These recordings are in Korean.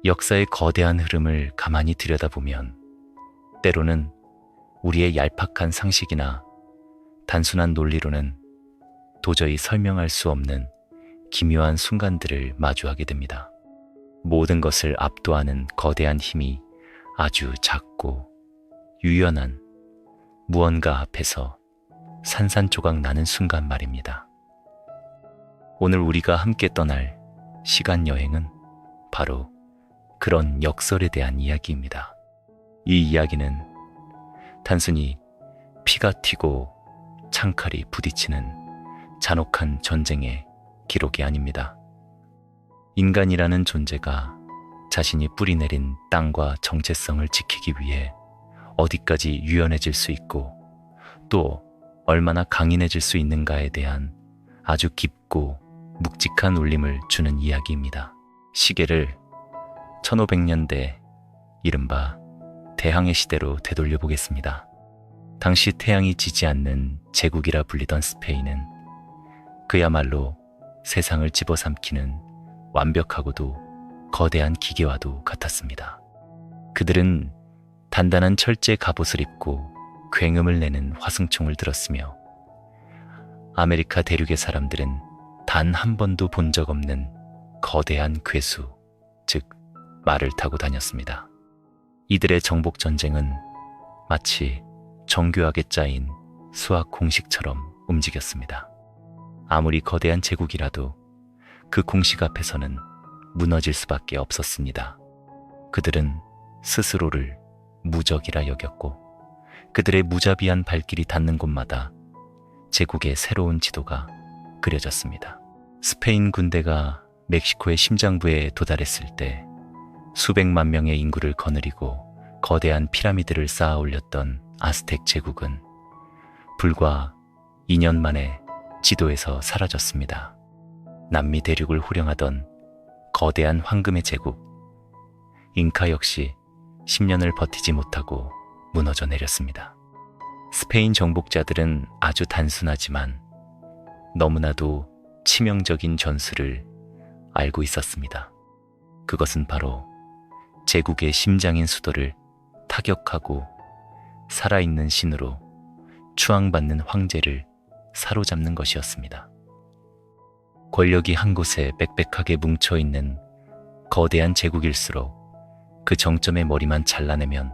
역사의 거대한 흐름을 가만히 들여다보면 때로는 우리의 얄팍한 상식이나 단순한 논리로는 도저히 설명할 수 없는 기묘한 순간들을 마주하게 됩니다. 모든 것을 압도하는 거대한 힘이 아주 작고 유연한 무언가 앞에서 산산조각 나는 순간 말입니다. 오늘 우리가 함께 떠날 시간 여행은 바로 그런 역설에 대한 이야기입니다. 이 이야기는 단순히 피가 튀고 창칼이 부딪히는 잔혹한 전쟁의 기록이 아닙니다. 인간이라는 존재가 자신이 뿌리내린 땅과 정체성을 지키기 위해 어디까지 유연해질 수 있고 또 얼마나 강인해질 수 있는가에 대한 아주 깊고 묵직한 울림을 주는 이야기입니다. 시계를 1500년대 이른바 대항해 시대로 되돌려 보겠습니다. 당시 태양이 지지 않는 제국이라 불리던 스페인은 그야말로 세상을 집어삼키는 완벽하고도 거대한 기계와도 같았습니다. 그들은 단단한 철제 갑옷을 입고 굉음을 내는 화승총을 들었으며 아메리카 대륙의 사람들은 단 한 번도 본 적 없는 거대한 괴수, 즉 말을 타고 다녔습니다. 이들의 정복 전쟁은 마치 정교하게 짜인 수학 공식처럼 움직였습니다. 아무리 거대한 제국이라도 그 공식 앞에서는 무너질 수밖에 없었습니다. 그들은 스스로를 무적이라 여겼고 그들의 무자비한 발길이 닿는 곳마다 제국의 새로운 지도가 그려졌습니다. 스페인 군대가 멕시코의 심장부에 도달했을 때 수백만 명의 인구를 거느리고 거대한 피라미드를 쌓아 올렸던 아스텍 제국은 불과 2년 만에 지도에서 사라졌습니다. 남미 대륙을 호령하던 거대한 황금의 제국, 잉카 역시 10년을 버티지 못하고 무너져 내렸습니다. 스페인 정복자들은 아주 단순하지만 너무나도 치명적인 전술을 알고 있었습니다. 그것은 바로 제국의 심장인 수도를 타격하고 살아있는 신으로 추앙받는 황제를 사로잡는 것이었습니다. 권력이 한 곳에 빽빽하게 뭉쳐있는 거대한 제국일수록 그 정점의 머리만 잘라내면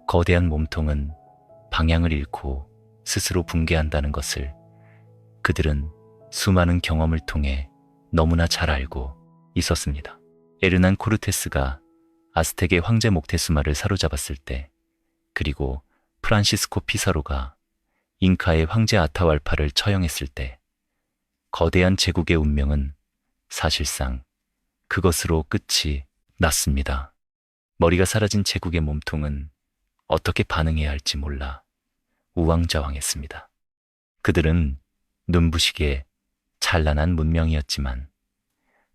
거대한 몸통은 방향을 잃고 스스로 붕괴한다는 것을 그들은 수많은 경험을 통해 너무나 잘 알고 있었습니다. 에르난 코르테스가 아스텍의 황제 목테수마를 사로잡았을 때, 그리고 프란시스코 피사로가 잉카의 황제 아타왈파를 처형했을 때 거대한 제국의 운명은 사실상 그것으로 끝이 났습니다. 머리가 사라진 제국의 몸통은 어떻게 반응해야 할지 몰라 우왕좌왕했습니다. 그들은 눈부시게 찬란한 문명이었지만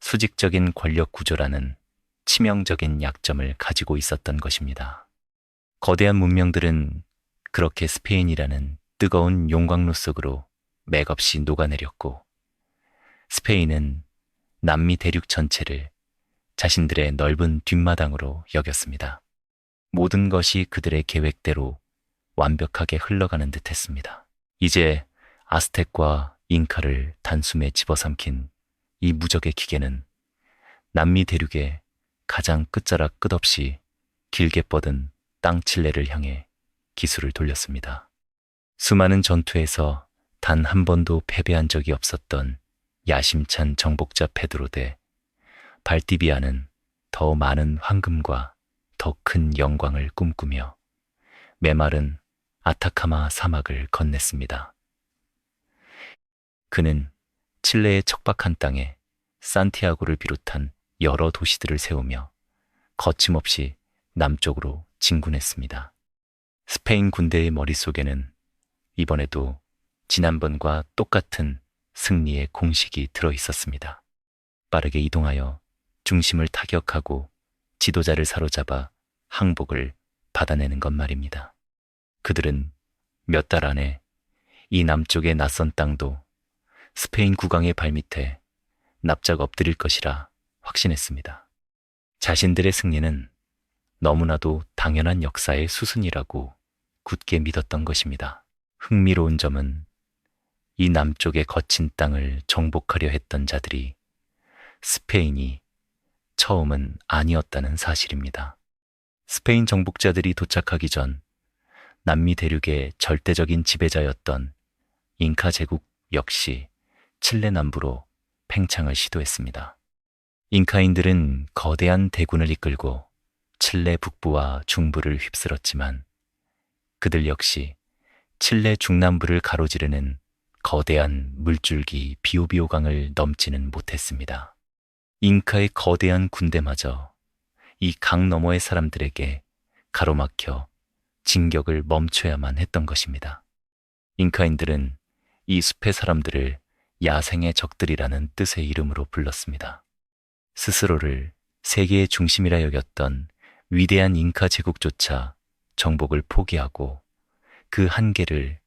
수직적인 권력 구조라는 치명적인 약점을 가지고 있었던 것입니다. 거대한 문명들은 그렇게 스페인이라는 뜨거운 용광로 속으로 맥없이 녹아내렸고 스페인은 남미 대륙 전체를 자신들의 넓은 뒷마당으로 여겼습니다. 모든 것이 그들의 계획대로 완벽하게 흘러가는 듯 했습니다. 이제 아스텍과 잉카를 단숨에 집어삼킨 이 무적의 기계는 남미 대륙의 가장 끝자락 끝없이 길게 뻗은 땅 칠레를 향해 기술을 돌렸습니다. 수많은 전투에서 단 한 번도 패배한 적이 없었던 야심찬 정복자 페드로 대 발디비아는 더 많은 황금과 더 큰 영광을 꿈꾸며 메마른 아타카마 사막을 건넸습니다. 그는 칠레의 척박한 땅에 산티아고를 비롯한 여러 도시들을 세우며 거침없이 남쪽으로 진군했습니다. 스페인 군대의 머릿속에는 이번에도 지난번과 똑같은 승리의 공식이 들어 있었습니다. 빠르게 이동하여 중심을 타격하고 지도자를 사로잡아 항복을 받아내는 것 말입니다. 그들은 몇 달 안에 이 남쪽의 낯선 땅도 스페인 국왕의 발밑에 납작 엎드릴 것이라 확신했습니다. 자신들의 승리는 너무나도 당연한 역사의 수순이라고 굳게 믿었던 것입니다. 흥미로운 점은 이 남쪽의 거친 땅을 정복하려 했던 자들이 스페인이 처음은 아니었다는 사실입니다. 스페인 정복자들이 도착하기 전 남미 대륙의 절대적인 지배자였던 잉카 제국 역시 칠레 남부로 팽창을 시도했습니다. 잉카인들은 거대한 대군을 이끌고 칠레 북부와 중부를 휩쓸었지만 그들 역시 칠레 중남부를 가로지르는 거대한 물줄기 비오비오강을 넘지는 못했습니다. 잉카의 거대한 군대마저 이 강 너머의 사람들에게 가로막혀 진격을 멈춰야만 했던 것입니다. 잉카인들은 이 숲의 사람들을 야생의 적들이라는 뜻의 이름으로 불렀습니다. 스스로를 세계의 중심이라 여겼던 위대한 잉카 제국조차 정복을 포기하고 그 한계를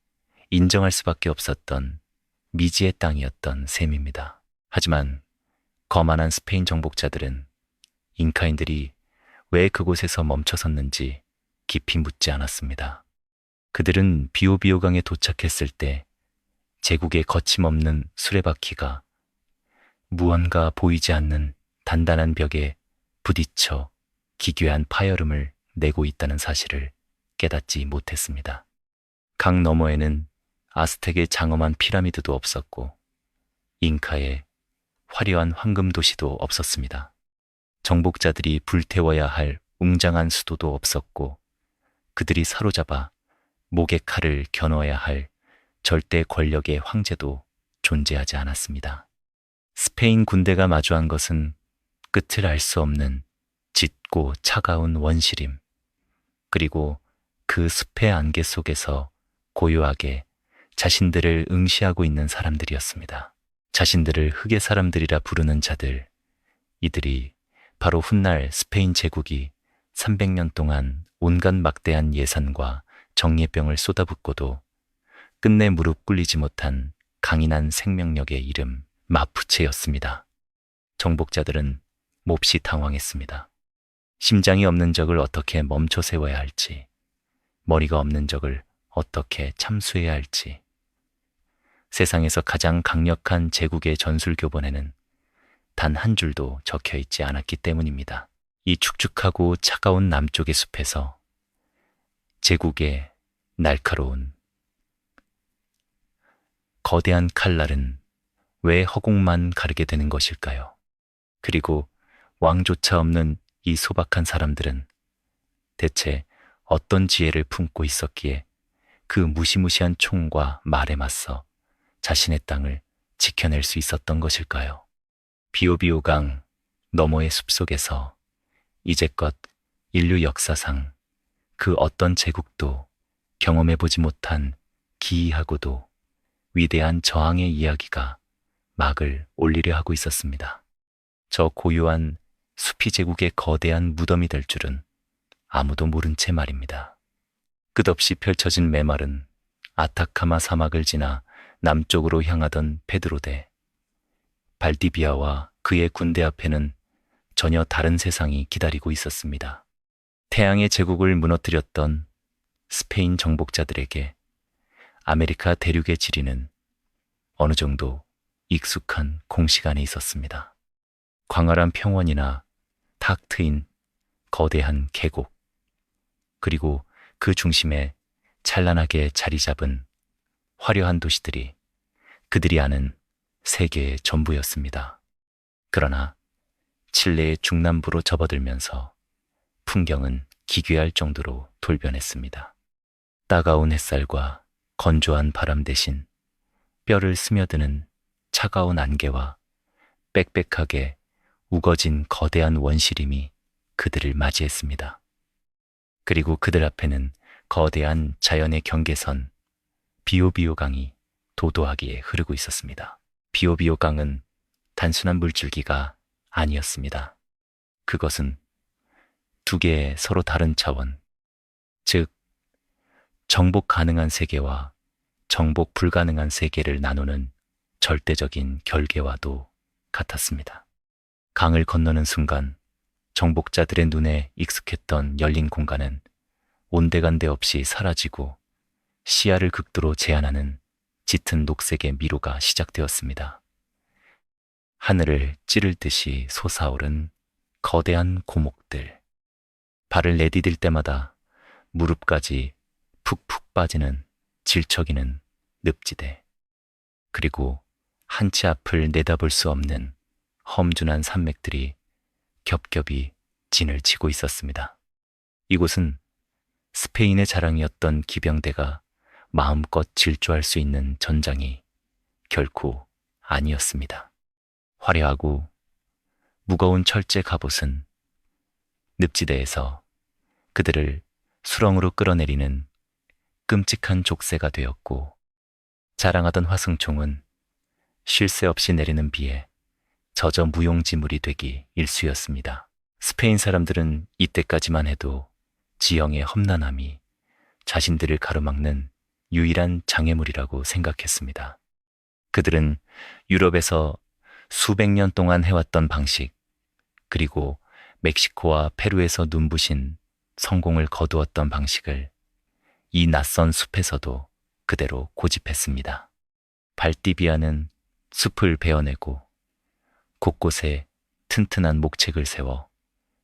인정할 수밖에 없었던 미지의 땅이었던 셈입니다. 하지만 거만한 스페인 정복자들은 잉카인들이 왜 그곳에서 멈춰섰는지 깊이 묻지 않았습니다. 그들은 비오비오강에 도착했을 때 제국의 거침없는 수레바퀴가 무언가 보이지 않는 단단한 벽에 부딪혀 기괴한 파열음을 내고 있다는 사실을 깨닫지 못했습니다. 강 너머에는 아스텍의 장엄한 피라미드도 없었고 잉카의 화려한 황금 도시도 없었습니다. 정복자들이 불태워야 할 웅장한 수도도 없었고 그들이 사로잡아 목에 칼을 겨누어야 할 절대 권력의 황제도 존재하지 않았습니다. 스페인 군대가 마주한 것은 끝을 알 수 없는 짙고 차가운 원시림, 그리고 그 숲의 안개 속에서 고요하게 자신들을 응시하고 있는 사람들이었습니다. 자신들을 흙의 사람들이라 부르는 자들, 이들이 바로 훗날 스페인 제국이 300년 동안 온갖 막대한 예산과 정예병을 쏟아붓고도 끝내 무릎 꿇리지 못한 강인한 생명력의 이름 마푸체였습니다. 정복자들은 몹시 당황했습니다. 심장이 없는 적을 어떻게 멈춰 세워야 할지, 머리가 없는 적을 어떻게 참수해야 할지, 세상에서 가장 강력한 제국의 전술교본에는 단 한 줄도 적혀 있지 않았기 때문입니다. 이 축축하고 차가운 남쪽의 숲에서 제국의 날카로운 거대한 칼날은 왜 허공만 가르게 되는 것일까요? 그리고 왕조차 없는 이 소박한 사람들은 대체 어떤 지혜를 품고 있었기에 그 무시무시한 총과 말에 맞서 자신의 땅을 지켜낼 수 있었던 것일까요? 비오비오강 너머의 숲속에서 이제껏 인류 역사상 그 어떤 제국도 경험해보지 못한 기이하고도 위대한 저항의 이야기가 막을 올리려 하고 있었습니다. 저 고요한 숲이 제국의 거대한 무덤이 될 줄은 아무도 모른 채 말입니다. 끝없이 펼쳐진 메마른 아타카마 사막을 지나 남쪽으로 향하던 페드로데, 발디비아와 그의 군대 앞에는 전혀 다른 세상이 기다리고 있었습니다. 태양의 제국을 무너뜨렸던 스페인 정복자들에게 아메리카 대륙의 지리는 어느 정도 익숙한 공식 안에 있었습니다. 광활한 평원이나 탁 트인 거대한 계곡, 그리고 그 중심에 찬란하게 자리 잡은 화려한 도시들이 그들이 아는 세계의 전부였습니다. 그러나 칠레의 중남부로 접어들면서 풍경은 기괴할 정도로 돌변했습니다. 따가운 햇살과 건조한 바람 대신 뼈를 스며드는 차가운 안개와 빽빽하게 우거진 거대한 원시림이 그들을 맞이했습니다. 그리고 그들 앞에는 거대한 자연의 경계선 비오비오강이 도도하게 흐르고 있었습니다. 비오비오강은 단순한 물줄기가 아니었습니다. 그것은 두 개의 서로 다른 차원, 즉 정복 가능한 세계와 정복 불가능한 세계를 나누는 절대적인 결계와도 같았습니다. 강을 건너는 순간 정복자들의 눈에 익숙했던 열린 공간은 온데간데 없이 사라지고 시야를 극도로 제한하는 짙은 녹색의 미로가 시작되었습니다. 하늘을 찌를 듯이 솟아오른 거대한 고목들, 발을 내디딜 때마다 무릎까지 푹푹 빠지는 질척이는 늪지대, 그리고 한치 앞을 내다볼 수 없는 험준한 산맥들이 겹겹이 진을 치고 있었습니다. 이곳은 스페인의 자랑이었던 기병대가 마음껏 질주할 수 있는 전장이 결코 아니었습니다. 화려하고 무거운 철제 갑옷은 늪지대에서 그들을 수렁으로 끌어내리는 끔찍한 족쇄가 되었고, 자랑하던 화승총은 쉴 새 없이 내리는 비에 젖어 무용지물이 되기 일쑤였습니다. 스페인 사람들은 이때까지만 해도 지형의 험난함이 자신들을 가로막는 유일한 장애물이라고 생각했습니다. 그들은 유럽에서 수백 년 동안 해왔던 방식, 그리고 멕시코와 페루에서 눈부신 성공을 거두었던 방식을 이 낯선 숲에서도 그대로 고집했습니다. 발디비아는 숲을 베어내고 곳곳에 튼튼한 목책을 세워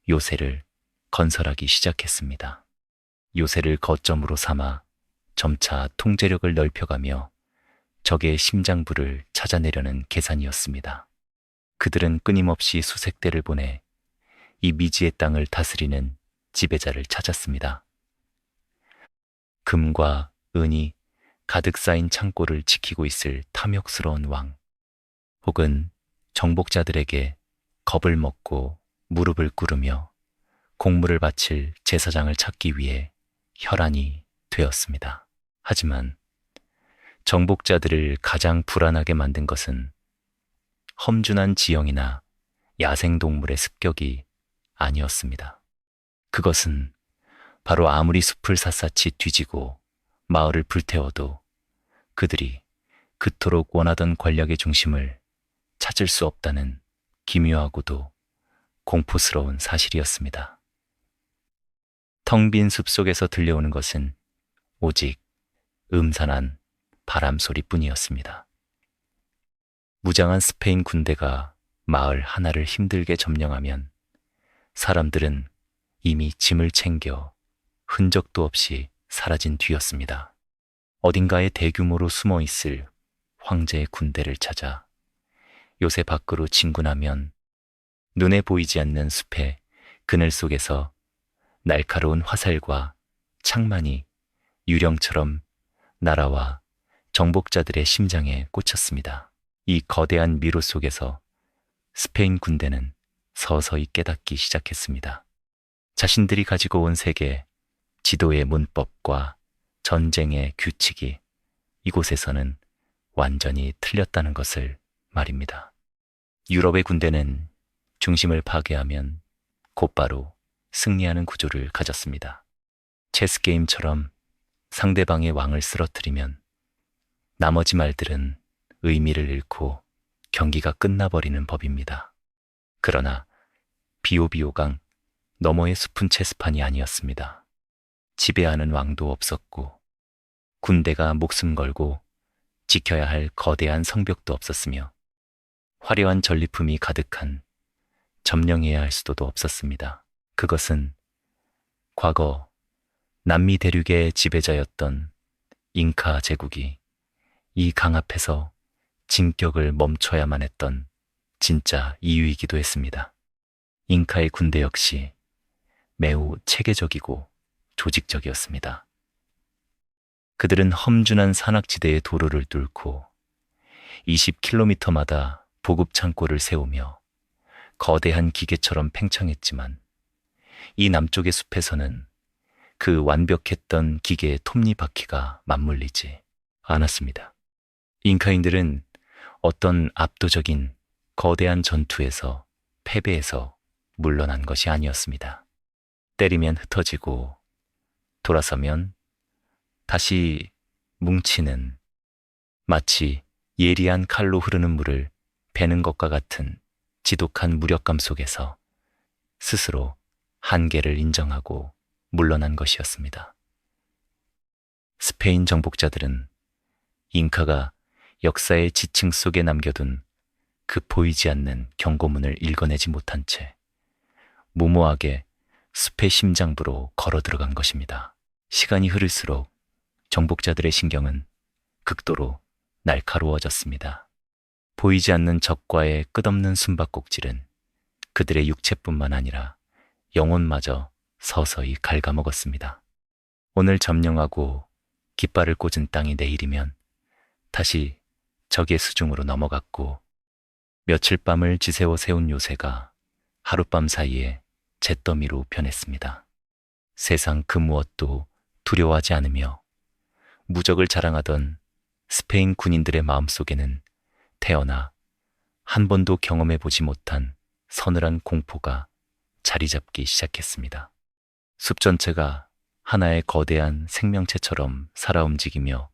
요새를 건설하기 시작했습니다. 요새를 거점으로 삼아 점차 통제력을 넓혀가며 적의 심장부를 찾아내려는 계산이었습니다. 그들은 끊임없이 수색대를 보내 이 미지의 땅을 다스리는 지배자를 찾았습니다. 금과 은이 가득 쌓인 창고를 지키고 있을 탐욕스러운 왕, 혹은 정복자들에게 겁을 먹고 무릎을 꿇으며 공물을 바칠 제사장을 찾기 위해 혈안이 되었습니다. 하지만 정복자들을 가장 불안하게 만든 것은 험준한 지형이나 야생동물의 습격이 아니었습니다. 그것은 바로 아무리 숲을 샅샅이 뒤지고 마을을 불태워도 그들이 그토록 원하던 권력의 중심을 찾을 수 없다는 기묘하고도 공포스러운 사실이었습니다. 텅 빈 숲속에서 들려오는 것은 오직 음산한 바람 소리뿐이었습니다. 무장한 스페인 군대가 마을 하나를 힘들게 점령하면 사람들은 이미 짐을 챙겨 흔적도 없이 사라진 뒤였습니다. 어딘가에 대규모로 숨어 있을 황제의 군대를 찾아 요새 밖으로 진군하면 눈에 보이지 않는 숲의 그늘 속에서 날카로운 화살과 창만이 유령처럼 날아와 정복자들의 심장에 꽂혔습니다. 이 거대한 미로 속에서 스페인 군대는 서서히 깨닫기 시작했습니다. 자신들이 가지고 온 세계, 지도의 문법과 전쟁의 규칙이 이곳에서는 완전히 틀렸다는 것을 말입니다. 유럽의 군대는 중심을 파괴하면 곧바로 승리하는 구조를 가졌습니다. 체스 게임처럼 상대방의 왕을 쓰러뜨리면 나머지 말들은 의미를 잃고 경기가 끝나버리는 법입니다. 그러나 비오비오강 너머의 숲은 체스판이 아니었습니다. 지배하는 왕도 없었고 군대가 목숨 걸고 지켜야 할 거대한 성벽도 없었으며 화려한 전리품이 가득한 점령해야 할 수도도 없었습니다. 그것은 과거 남미 대륙의 지배자였던 잉카 제국이 이 강 앞에서 진격을 멈춰야만 했던 진짜 이유이기도 했습니다. 잉카의 군대 역시 매우 체계적이고 조직적이었습니다. 그들은 험준한 산악지대의 도로를 뚫고 20km마다 보급 창고를 세우며 거대한 기계처럼 팽창했지만 이 남쪽의 숲에서는 그 완벽했던 기계의 톱니바퀴가 맞물리지 않았습니다. 잉카인들은 어떤 압도적인 거대한 전투에서 패배해서 물러난 것이 아니었습니다. 때리면 흩어지고 돌아서면 다시 뭉치는, 마치 예리한 칼로 흐르는 물을 베는 것과 같은 지독한 무력감 속에서 스스로 한계를 인정하고 물러난 것이었습니다. 스페인 정복자들은 잉카가 역사의 지층 속에 남겨둔 그 보이지 않는 경고문을 읽어내지 못한 채 무모하게 숲의 심장부로 걸어 들어간 것입니다. 시간이 흐를수록 정복자들의 신경은 극도로 날카로워졌습니다. 보이지 않는 적과의 끝없는 숨바꼭질은 그들의 육체뿐만 아니라 영혼마저 서서히 갉아먹었습니다. 오늘 점령하고 깃발을 꽂은 땅이 내일이면 다시 적의 수중으로 넘어갔고, 며칠 밤을 지새워 세운 요새가 하룻밤 사이에 잿더미로 변했습니다. 세상 그 무엇도 두려워하지 않으며 무적을 자랑하던 스페인 군인들의 마음속에는 태어나 한 번도 경험해보지 못한 서늘한 공포가 자리 잡기 시작했습니다. 숲 전체가 하나의 거대한 생명체처럼 살아 움직이며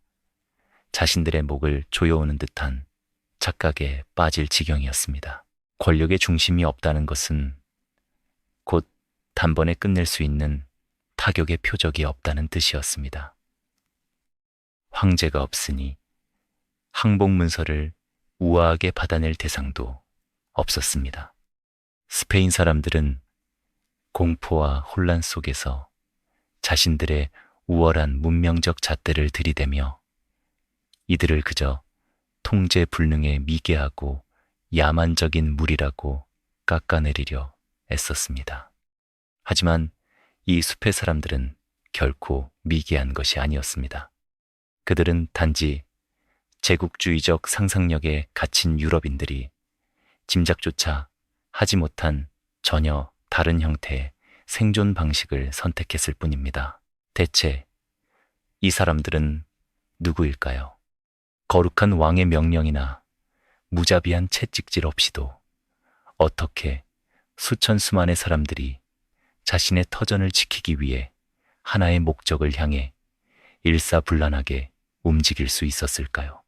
자신들의 목을 조여오는 듯한 착각에 빠질 지경이었습니다. 권력의 중심이 없다는 것은 곧 단번에 끝낼 수 있는 타격의 표적이 없다는 뜻이었습니다. 황제가 없으니 항복 문서를 우아하게 받아낼 대상도 없었습니다. 스페인 사람들은 공포와 혼란 속에서 자신들의 우월한 문명적 잣대를 들이대며 이들을 그저 통제 불능에 미개하고 야만적인 무리라고 깎아내리려 애썼습니다. 하지만 이 숲의 사람들은 결코 미개한 것이 아니었습니다. 그들은 단지 제국주의적 상상력에 갇힌 유럽인들이 짐작조차 하지 못한 전혀 다른 형태의 생존 방식을 선택했을 뿐입니다. 대체 이 사람들은 누구일까요? 거룩한 왕의 명령이나 무자비한 채찍질 없이도 어떻게 수천 수만의 사람들이 자신의 터전을 지키기 위해 하나의 목적을 향해 일사불란하게 움직일 수 있었을까요?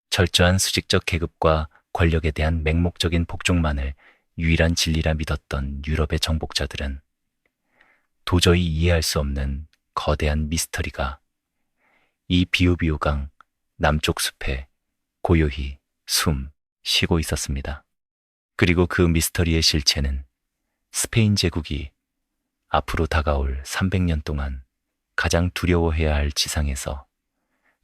철저한 수직적 계급과 권력에 대한 맹목적인 복종만을 유일한 진리라 믿었던 유럽의 정복자들은 도저히 이해할 수 없는 거대한 미스터리가 이 비우비우강 남쪽 숲에 고요히 쉬고 있었습니다. 그리고 그 미스터리의 실체는 스페인 제국이 앞으로 다가올 300년 동안 가장 두려워해야 할 지상에서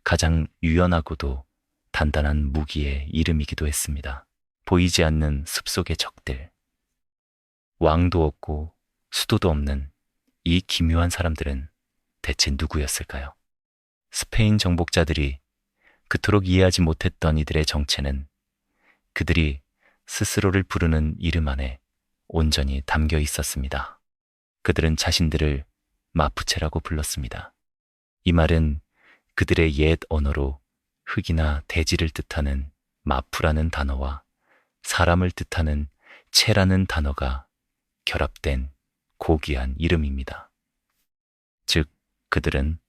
가장 유연하고도 단단한 무기의 이름이기도 했습니다. 보이지 않는 숲속의 적들, 왕도 없고 수도도 없는 이 기묘한 사람들은 대체 누구였을까요? 스페인 정복자들이 그토록 이해하지 못했던 이들의 정체는 그들이 스스로를 부르는 이름 안에 온전히 담겨 있었습니다. 그들은 자신들을 마푸체라고 불렀습니다. 이 말은 그들의 옛 언어로 흙이나 대지를 뜻하는 마푸라는 단어와 사람을 뜻하는 체라는 단어가 결합된 고귀한 이름입니다. 즉, 그들은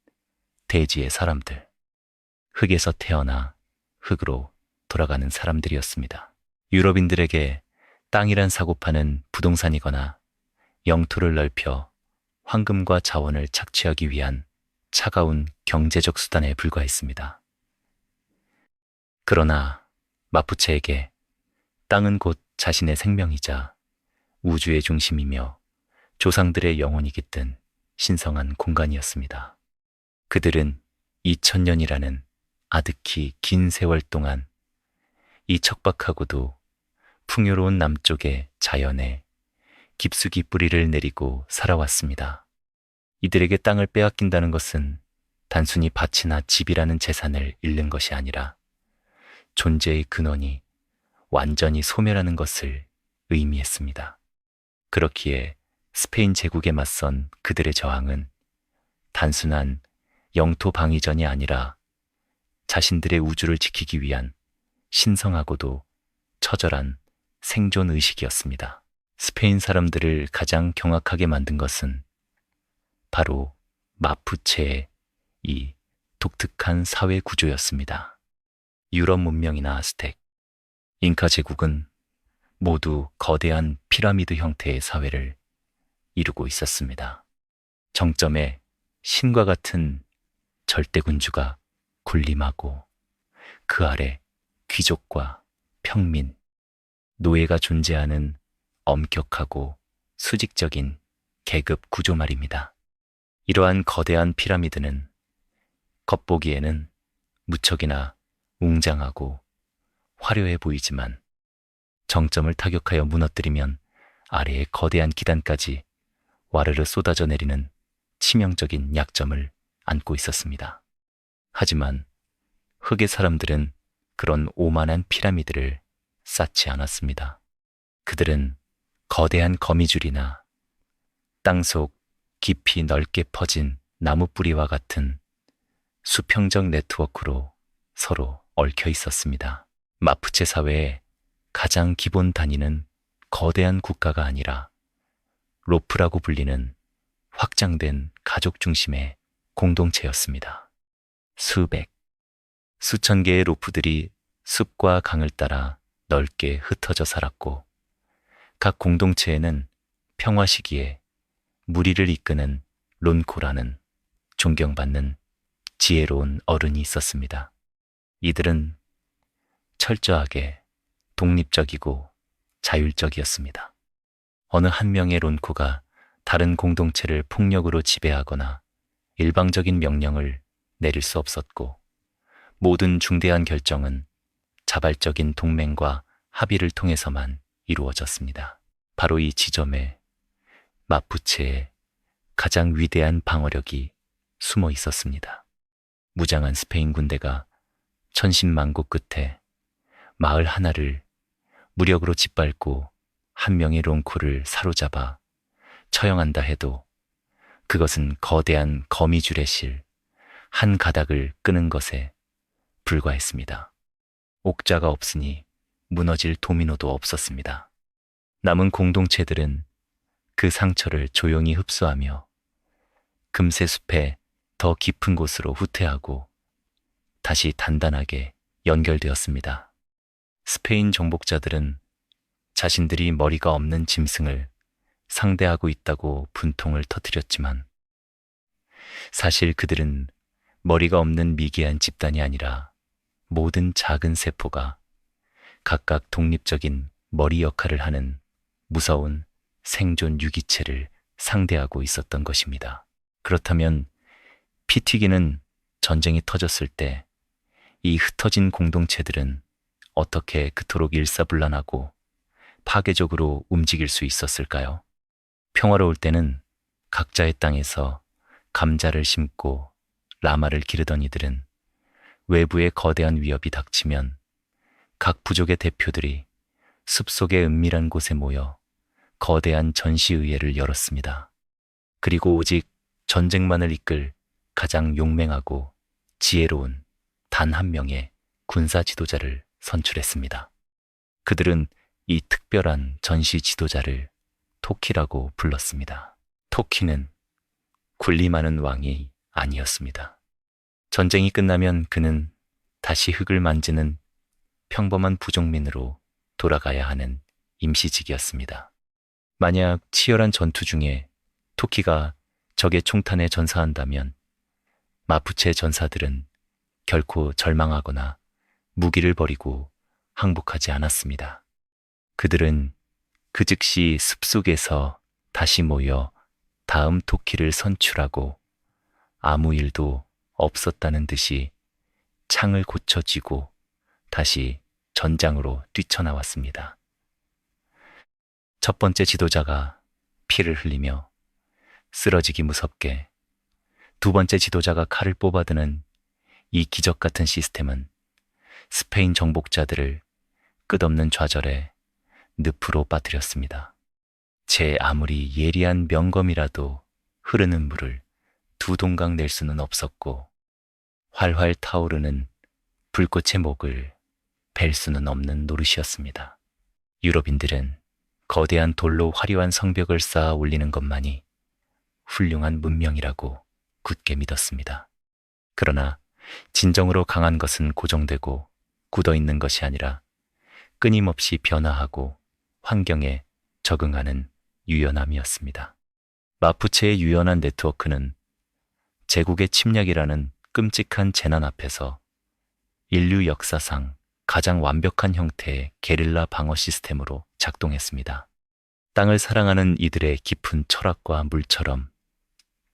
대지의 사람들, 흙에서 태어나 흙으로 돌아가는 사람들이었습니다. 유럽인들에게 땅이란 사고파는 부동산이거나 영토를 넓혀 황금과 자원을 착취하기 위한 차가운 경제적 수단에 불과했습니다. 그러나 마푸체에게 땅은 곧 자신의 생명이자 우주의 중심이며 조상들의 영혼이 깃든 신성한 공간이었습니다. 그들은 2000년이라는 아득히 긴 세월 동안 이 척박하고도 풍요로운 남쪽의 자연에 깊숙이 뿌리를 내리고 살아왔습니다. 이들에게 땅을 빼앗긴다는 것은 단순히 밭이나 집이라는 재산을 잃는 것이 아니라 존재의 근원이 완전히 소멸하는 것을 의미했습니다. 그렇기에 스페인 제국에 맞선 그들의 저항은 단순한 영토 방위전이 아니라 자신들의 우주를 지키기 위한 신성하고도 처절한 생존 의식이었습니다. 스페인 사람들을 가장 경악하게 만든 것은 바로 마푸체의 이 독특한 사회 구조였습니다. 유럽 문명이나 아스텍, 잉카 제국은 모두 거대한 피라미드 형태의 사회를 이루고 있었습니다. 정점에 신과 같은 절대군주가 군림하고 그 아래 귀족과 평민, 노예가 존재하는 엄격하고 수직적인 계급 구조 말입니다. 이러한 거대한 피라미드는 겉보기에는 무척이나 웅장하고 화려해 보이지만 정점을 타격하여 무너뜨리면 아래의 거대한 기단까지 와르르 쏟아져 내리는 치명적인 약점을 안고 있었습니다. 하지만 흑의 사람들은 그런 오만한 피라미드를 쌓지 않았습니다. 그들은 거대한 거미줄이나 땅속 깊이 넓게 퍼진 나무 뿌리와 같은 수평적 네트워크로 서로 얽혀 있었습니다. 마푸체 사회의 가장 기본 단위는 거대한 국가가 아니라 로프라고 불리는 확장된 가족 중심의 공동체였습니다. 수백, 수천 개의 로프들이 숲과 강을 따라 넓게 흩어져 살았고 각 공동체에는 평화 시기에 무리를 이끄는 론코라는 존경받는 지혜로운 어른이 있었습니다. 이들은 철저하게 독립적이고 자율적이었습니다. 어느 한 명의 론코가 다른 공동체를 폭력으로 지배하거나 일방적인 명령을 내릴 수 없었고 모든 중대한 결정은 자발적인 동맹과 합의를 통해서만 이루어졌습니다. 바로 이 지점에 마푸체의 가장 위대한 방어력이 숨어 있었습니다. 무장한 스페인 군대가 천신만고 끝에 마을 하나를 무력으로 짓밟고 한 명의 론코를 사로잡아 처형한다 해도 그것은 거대한 거미줄에 실 한 가닥을 끄는 것에 불과했습니다. 옥자가 없으니 무너질 도미노도 없었습니다. 남은 공동체들은 그 상처를 조용히 흡수하며 금세 숲의 더 깊은 곳으로 후퇴하고 다시 단단하게 연결되었습니다. 스페인 정복자들은 자신들이 머리가 없는 짐승을 상대하고 있다고 분통을 터뜨렸지만 사실 그들은 머리가 없는 미개한 집단이 아니라 모든 작은 세포가 각각 독립적인 머리 역할을 하는 무서운 생존 유기체를 상대하고 있었던 것입니다. 그렇다면 피 튀기는 전쟁이 터졌을 때 이 흩어진 공동체들은 어떻게 그토록 일사불란하고 파괴적으로 움직일 수 있었을까요? 평화로울 때는 각자의 땅에서 감자를 심고 라마를 기르던 이들은 외부의 거대한 위협이 닥치면 각 부족의 대표들이 숲속의 은밀한 곳에 모여 거대한 전시의회를 열었습니다. 그리고 오직 전쟁만을 이끌 가장 용맹하고 지혜로운 단 한 명의 군사 지도자를 선출했습니다. 그들은 이 특별한 전시 지도자를 토키라고 불렀습니다. 토키는 군림하는 왕이 아니었습니다. 전쟁이 끝나면 그는 다시 흙을 만지는 평범한 부족민으로 돌아가야 하는 임시직이었습니다. 만약 치열한 전투 중에 토키가 적의 총탄에 전사한다면 마푸체 전사들은 결코 절망하거나 무기를 버리고 항복하지 않았습니다. 그들은 그 즉시 숲속에서 다시 모여 다음 토키를 선출하고 아무 일도 없었다는 듯이 창을 고쳐쥐고 다시 전장으로 뛰쳐나왔습니다. 첫 번째 지도자가 피를 흘리며 쓰러지기 무섭게 두 번째 지도자가 칼을 뽑아드는 이 기적 같은 시스템은 스페인 정복자들을 끝없는 좌절에 늪으로 빠뜨렸습니다. 제 아무리 예리한 명검이라도 흐르는 물을 두 동강 낼 수는 없었고 활활 타오르는 불꽃의 목을 벨 수는 없는 노릇이었습니다. 유럽인들은 거대한 돌로 화려한 성벽을 쌓아 올리는 것만이 훌륭한 문명이라고 굳게 믿었습니다. 그러나 진정으로 강한 것은 고정되고 굳어있는 것이 아니라 끊임없이 변화하고 환경에 적응하는 유연함이었습니다. 마푸체의 유연한 네트워크는 제국의 침략이라는 끔찍한 재난 앞에서 인류 역사상 가장 완벽한 형태의 게릴라 방어 시스템으로 작동했습니다. 땅을 사랑하는 이들의 깊은 철학과 물처럼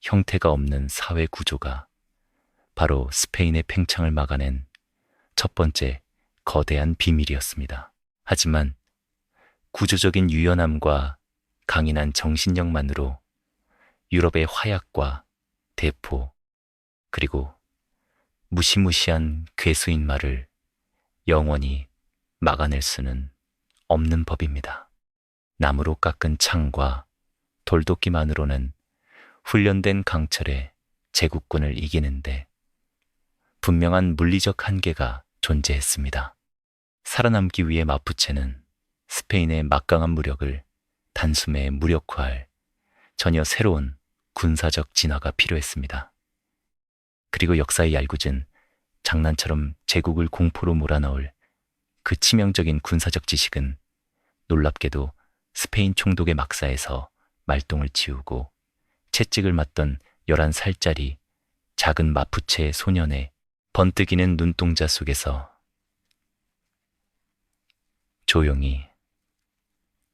형태가 없는 사회 구조가 바로 스페인의 팽창을 막아낸 첫 번째 거대한 비밀이었습니다. 하지만 구조적인 유연함과 강인한 정신력만으로 유럽의 화약과 대포, 그리고 무시무시한 괴수인 말을 영원히 막아낼 수는 없는 법입니다. 나무로 깎은 창과 돌도끼만으로는 훈련된 강철의 제국군을 이기는데 분명한 물리적 한계가 존재했습니다. 살아남기 위해 마푸체는 스페인의 막강한 무력을 단숨에 무력화할 전혀 새로운 군사적 진화가 필요했습니다. 그리고 역사의 얄궂은 장난처럼 제국을 공포로 몰아넣을 그 치명적인 군사적 지식은 놀랍게도 스페인 총독의 막사에서 말똥을 치우고 채찍을 맞던 11살짜리 작은 마푸체 소년의 번뜩이는 눈동자 속에서 조용히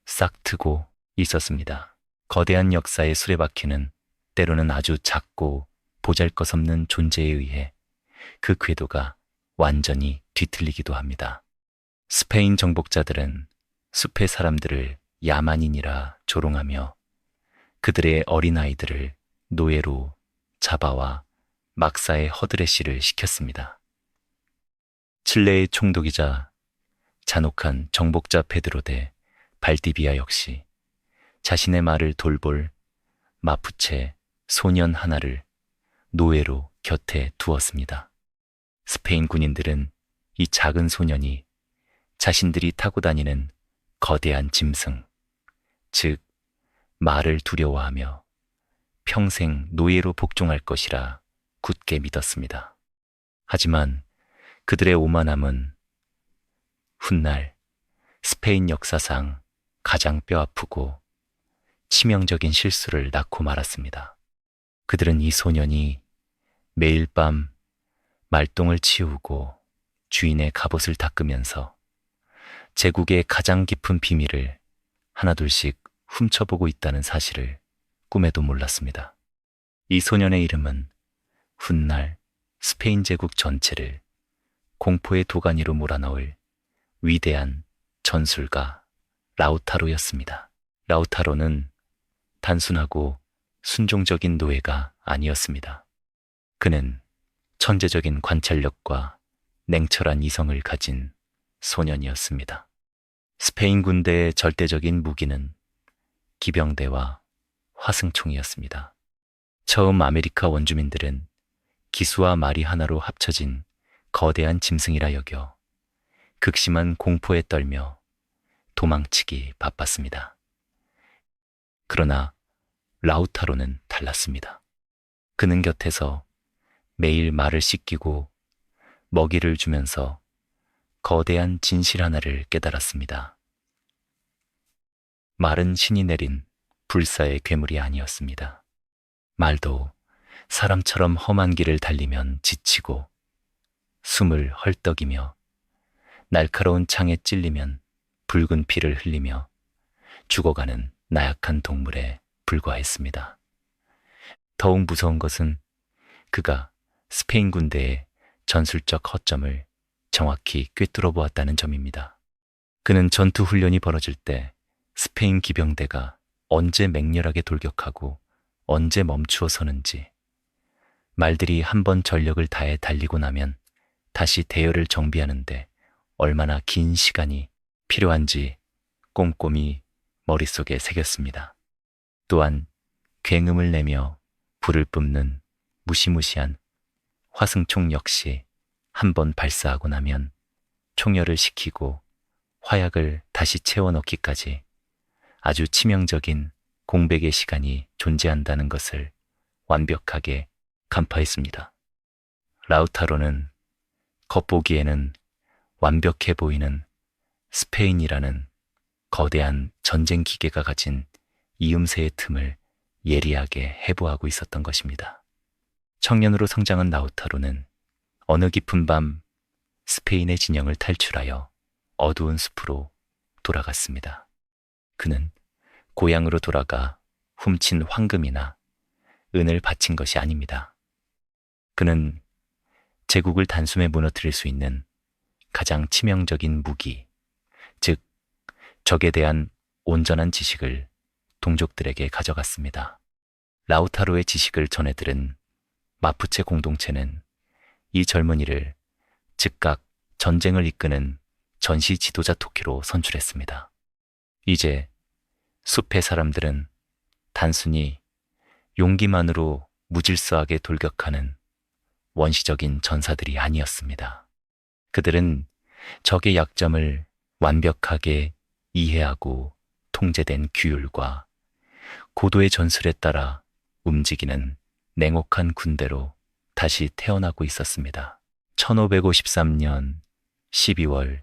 싹트고 있었습니다. 거대한 역사의 수레바퀴는 때로는 아주 작고 보잘것없는 존재에 의해 그 궤도가 완전히 뒤틀리기도 합니다. 스페인 정복자들은 숲의 사람들을 야만인이라 조롱하며 그들의 어린아이들을 노예로 잡아와 막사의 허드레시를 시켰습니다. 칠레의 총독이자 잔혹한 정복자 페드로 데 발디비아 역시 자신의 말을 돌볼 마푸체 소년 하나를 노예로 곁에 두었습니다. 스페인 군인들은 이 작은 소년이 자신들이 타고 다니는 거대한 짐승, 즉 말을 두려워하며 평생 노예로 복종할 것이라 굳게 믿었습니다. 하지만 그들의 오만함은 훗날 스페인 역사상 가장 뼈아프고 치명적인 실수를 낳고 말았습니다. 그들은 이 소년이 매일 밤 말똥을 치우고 주인의 갑옷을 닦으면서 제국의 가장 깊은 비밀을 하나둘씩 훔쳐보고 있다는 사실을 꿈에도 몰랐습니다. 이 소년의 이름은 훗날 스페인 제국 전체를 공포의 도가니로 몰아넣을 위대한 전술가 라우타로였습니다. 라우타로는 단순하고 순종적인 노예가 아니었습니다. 그는 천재적인 관찰력과 냉철한 이성을 가진 소년이었습니다. 스페인 군대의 절대적인 무기는 기병대와 화승총이었습니다. 처음 아메리카 원주민들은 기수와 말이 하나로 합쳐진 거대한 짐승이라 여겨 극심한 공포에 떨며 도망치기 바빴습니다. 그러나 라우타로는 달랐습니다. 그는 곁에서 매일 말을 씻기고 먹이를 주면서 거대한 진실 하나를 깨달았습니다. 말은 신이 내린 불사의 괴물이 아니었습니다. 말도 사람처럼 험한 길을 달리면 지치고 숨을 헐떡이며 날카로운 창에 찔리면 붉은 피를 흘리며 죽어가는 나약한 동물에 불과했습니다. 더욱 무서운 것은 그가 스페인 군대의 전술적 허점을 정확히 꿰뚫어 보았다는 점입니다. 그는 전투 훈련이 벌어질 때 스페인 기병대가 언제 맹렬하게 돌격하고 언제 멈추어 서는지, 말들이 한번 전력을 다해 달리고 나면 다시 대열을 정비하는데 얼마나 긴 시간이 필요한지 꼼꼼히 머릿속에 새겼습니다. 또한 굉음을 내며 불을 뿜는 무시무시한 화승총 역시 한번 발사하고 나면 총열을 식히고 화약을 다시 채워 넣기까지 아주 치명적인 공백의 시간이 존재한다는 것을 완벽하게 간파했습니다. 라우타로는 겉보기에는 완벽해 보이는 스페인이라는 거대한 전쟁 기계가 가진 이음새의 틈을 예리하게 해부하고 있었던 것입니다. 청년으로 성장한 라우타로는 어느 깊은 밤 스페인의 진영을 탈출하여 어두운 숲으로 돌아갔습니다. 그는 고향으로 돌아가 훔친 황금이나 은을 바친 것이 아닙니다. 그는 제국을 단숨에 무너뜨릴 수 있는 가장 치명적인 무기, 즉 적에 대한 온전한 지식을 동족들에게 가져갔습니다. 라우타로의 지식을 전해 들은 마푸체 공동체는 이 젊은이를 즉각 전쟁을 이끄는 전시 지도자 토끼로 선출했습니다. 이제 숲의 사람들은 단순히 용기만으로 무질서하게 돌격하는 원시적인 전사들이 아니었습니다. 그들은 적의 약점을 완벽하게 이해하고 통제된 규율과 고도의 전술에 따라 움직이는 냉혹한 군대로 다시 태어나고 있었습니다. 1553년 12월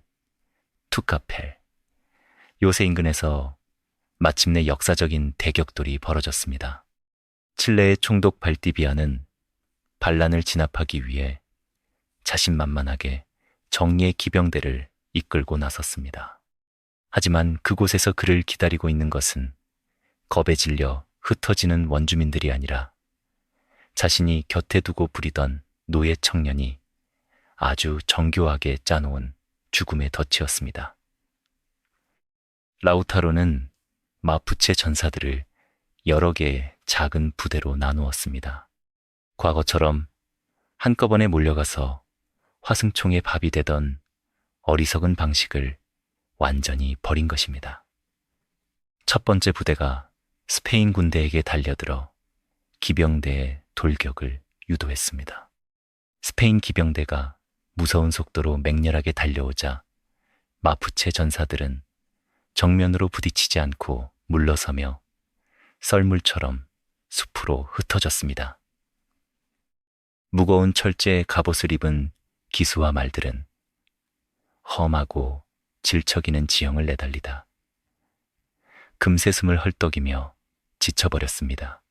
투카펠, 요새 인근에서 마침내 역사적인 대격돌이 벌어졌습니다. 칠레의 총독 발디비아는 반란을 진압하기 위해 자신만만하게 정의의 기병대를 이끌고 나섰습니다. 하지만 그곳에서 그를 기다리고 있는 것은 겁에 질려 흩어지는 원주민들이 아니라 자신이 곁에 두고 부리던 노예 청년이 아주 정교하게 짜놓은 죽음의 덫이었습니다. 라우타로는 마푸체 전사들을 여러 개의 작은 부대로 나누었습니다. 과거처럼 한꺼번에 몰려가서 화승총의 밥이 되던 어리석은 방식을 완전히 버린 것입니다. 첫 번째 부대가 스페인 군대에게 달려들어 기병대의 돌격을 유도했습니다. 스페인 기병대가 무서운 속도로 맹렬하게 달려오자 마푸체 전사들은 정면으로 부딪히지 않고 물러서며 썰물처럼 숲으로 흩어졌습니다. 무거운 철제의 갑옷을 입은 기수와 말들은 험하고 질척이는 지형을 내달리다 금세숨을 헐떡이며 지쳐버렸습니다.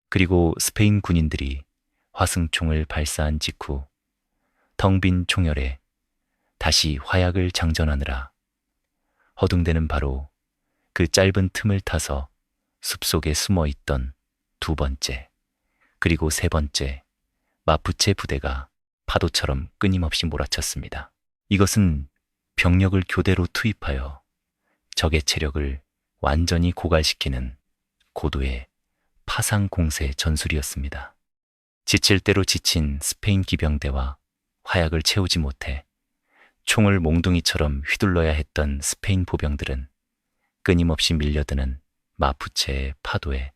그리고 스페인 군인들이 화승총을 발사한 직후 텅 빈 총열에 다시 화약을 장전하느라 허둥대는 바로 그 짧은 틈을 타서 숲속에 숨어 있던 두 번째, 그리고 세 번째 마푸체 부대가 파도처럼 끊임없이 몰아쳤습니다. 이것은 병력을 교대로 투입하여 적의 체력을 완전히 고갈시키는 고도의 파상 공세 전술이었습니다. 지칠 대로 지친 스페인 기병대와 화약을 채우지 못해 총을 몽둥이처럼 휘둘러야 했던 스페인 보병들은 끊임없이 밀려드는 마푸체의 파도에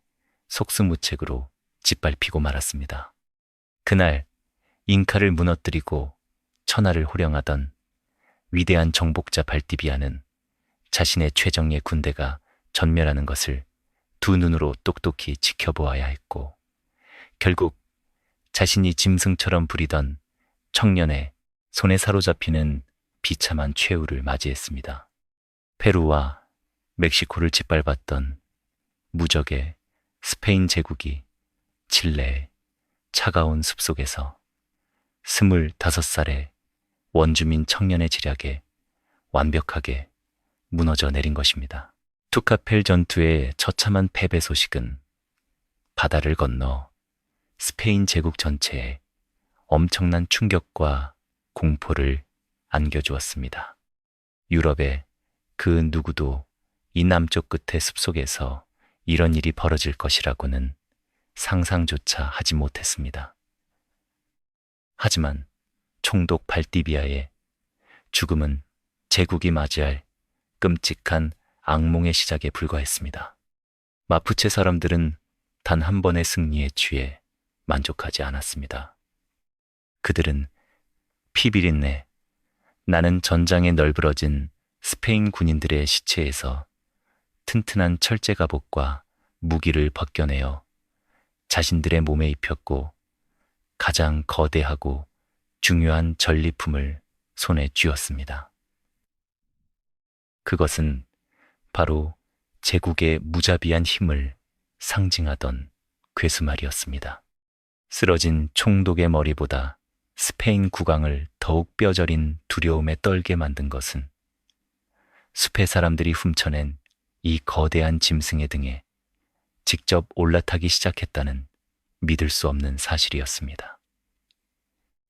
속수무책으로 짓밟히고 말았습니다. 그날 잉카를 무너뜨리고 천하를 호령하던 위대한 정복자 발디비아는 자신의 최정예 군대가 전멸하는 것을 두 눈으로 똑똑히 지켜보아야 했고, 결국 자신이 짐승처럼 부리던 청년의 손에 사로잡히는 비참한 최후를 맞이했습니다. 페루와 멕시코를 짓밟았던 무적의 스페인 제국이 칠레의 차가운 숲속에서 25살의 원주민 청년의 지략에 완벽하게 무너져 내린 것입니다. 투카펠 전투의 처참한 패배 소식은 바다를 건너 스페인 제국 전체에 엄청난 충격과 공포를 안겨주었습니다. 유럽의 그 누구도 이 남쪽 끝의 숲속에서 이런 일이 벌어질 것이라고는 상상조차 하지 못했습니다. 하지만 총독 발디비아의 죽음은 제국이 맞이할 끔찍한 악몽의 시작에 불과했습니다. 마푸체 사람들은 단 한 번의 승리에 취해 만족하지 않았습니다. 그들은 피비린내 나는 전장에 널브러진 스페인 군인들의 시체에서 튼튼한 철제 갑옷과 무기를 벗겨내어 자신들의 몸에 입혔고 가장 거대하고 중요한 전리품을 손에 쥐었습니다. 그것은 바로 제국의 무자비한 힘을 상징하던 괴수말이었습니다. 쓰러진 총독의 머리보다 스페인 국왕을 더욱 뼈저린 두려움에 떨게 만든 것은 숲의 사람들이 훔쳐낸 이 거대한 짐승의 등에 직접 올라타기 시작했다는 믿을 수 없는 사실이었습니다.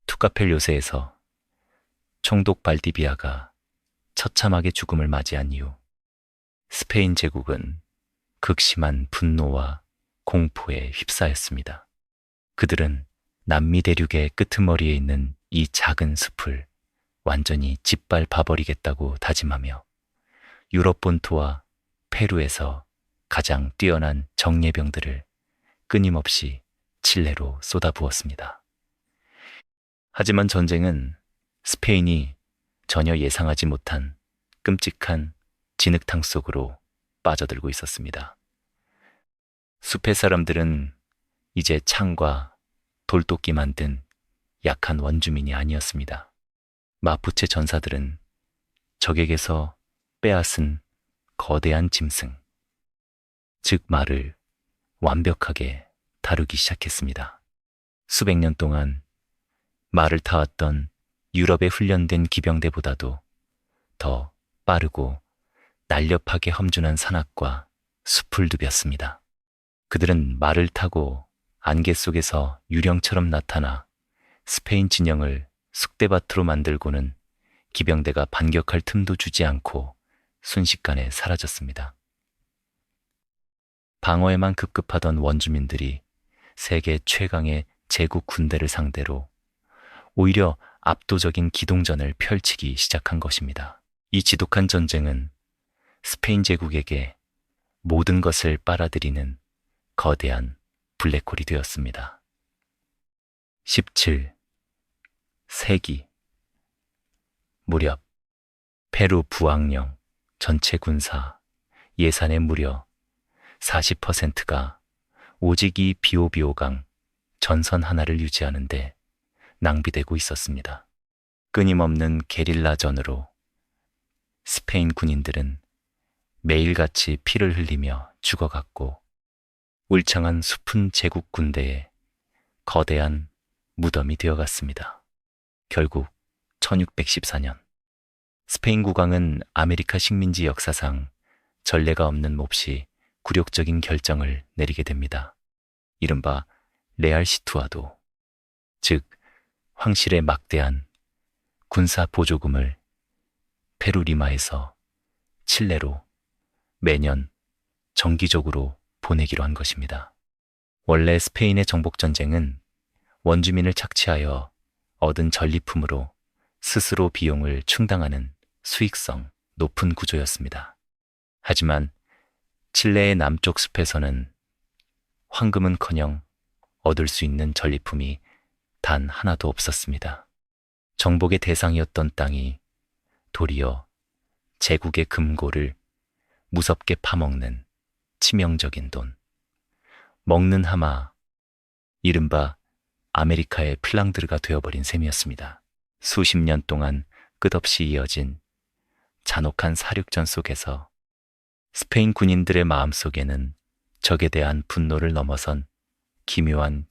투카펠 요새에서 총독 발디비아가 처참하게 죽음을 맞이한 이후 스페인 제국은 극심한 분노와 공포에 휩싸였습니다. 그들은 남미 대륙의 끄트머리에 있는 이 작은 숲을 완전히 짓밟아버리겠다고 다짐하며 유럽 본토와 페루에서 가장 뛰어난 정예병들을 끊임없이 칠레로 쏟아부었습니다. 하지만 전쟁은 스페인이 전혀 예상하지 못한 끔찍한 진흙탕 속으로 빠져들고 있었습니다. 숲의 사람들은 이제 창과 돌도끼 만든 약한 원주민이 아니었습니다. 마푸체 전사들은 적에게서 빼앗은 거대한 짐승, 즉 말을 완벽하게 다루기 시작했습니다. 수백 년 동안 말을 타왔던 유럽의 훈련된 기병대보다도 더 빠르고 날렵하게 험준한 산악과 숲을 누볐습니다. 그들은 말을 타고 안개 속에서 유령처럼 나타나 스페인 진영을 쑥대밭으로 만들고는 기병대가 반격할 틈도 주지 않고 순식간에 사라졌습니다. 방어에만 급급하던 원주민들이 세계 최강의 제국 군대를 상대로 오히려 압도적인 기동전을 펼치기 시작한 것입니다. 이 지독한 전쟁은 스페인 제국에게 모든 것을 빨아들이는 거대한 블랙홀이 되었습니다. 17세기 무렵 페루 부왕령 전체 군사 예산의 무려 40%가 오직 이 비오비오강 전선 하나를 유지하는데 낭비되고 있었습니다. 끊임없는 게릴라전으로 스페인 군인들은 매일같이 피를 흘리며 죽어갔고 울창한 숲은 제국 군대의 거대한 무덤이 되어갔습니다. 결국 1614년 스페인 국왕은 아메리카 식민지 역사상 전례가 없는 몹시 굴욕적인 결정을 내리게 됩니다. 이른바 레알 시투아도, 즉 황실의 막대한 군사 보조금을 페루 리마에서 칠레로 매년 정기적으로 보내기로 한 것입니다. 원래 스페인의 정복전쟁은 원주민을 착취하여 얻은 전리품으로 스스로 비용을 충당하는 수익성 높은 구조였습니다. 하지만 칠레의 남쪽 숲에서는 황금은커녕 얻을 수 있는 전리품이 단 하나도 없었습니다. 정복의 대상이었던 땅이 도리어 제국의 금고를 무섭게 파먹는 치명적인 돈, 먹는 하마, 이른바 아메리카의 플랑드르가 되어버린 셈이었습니다. 수십 년 동안 끝없이 이어진 잔혹한 사륙전 속에서 스페인 군인들의 마음속에는 적에 대한 분노를 넘어선 기묘한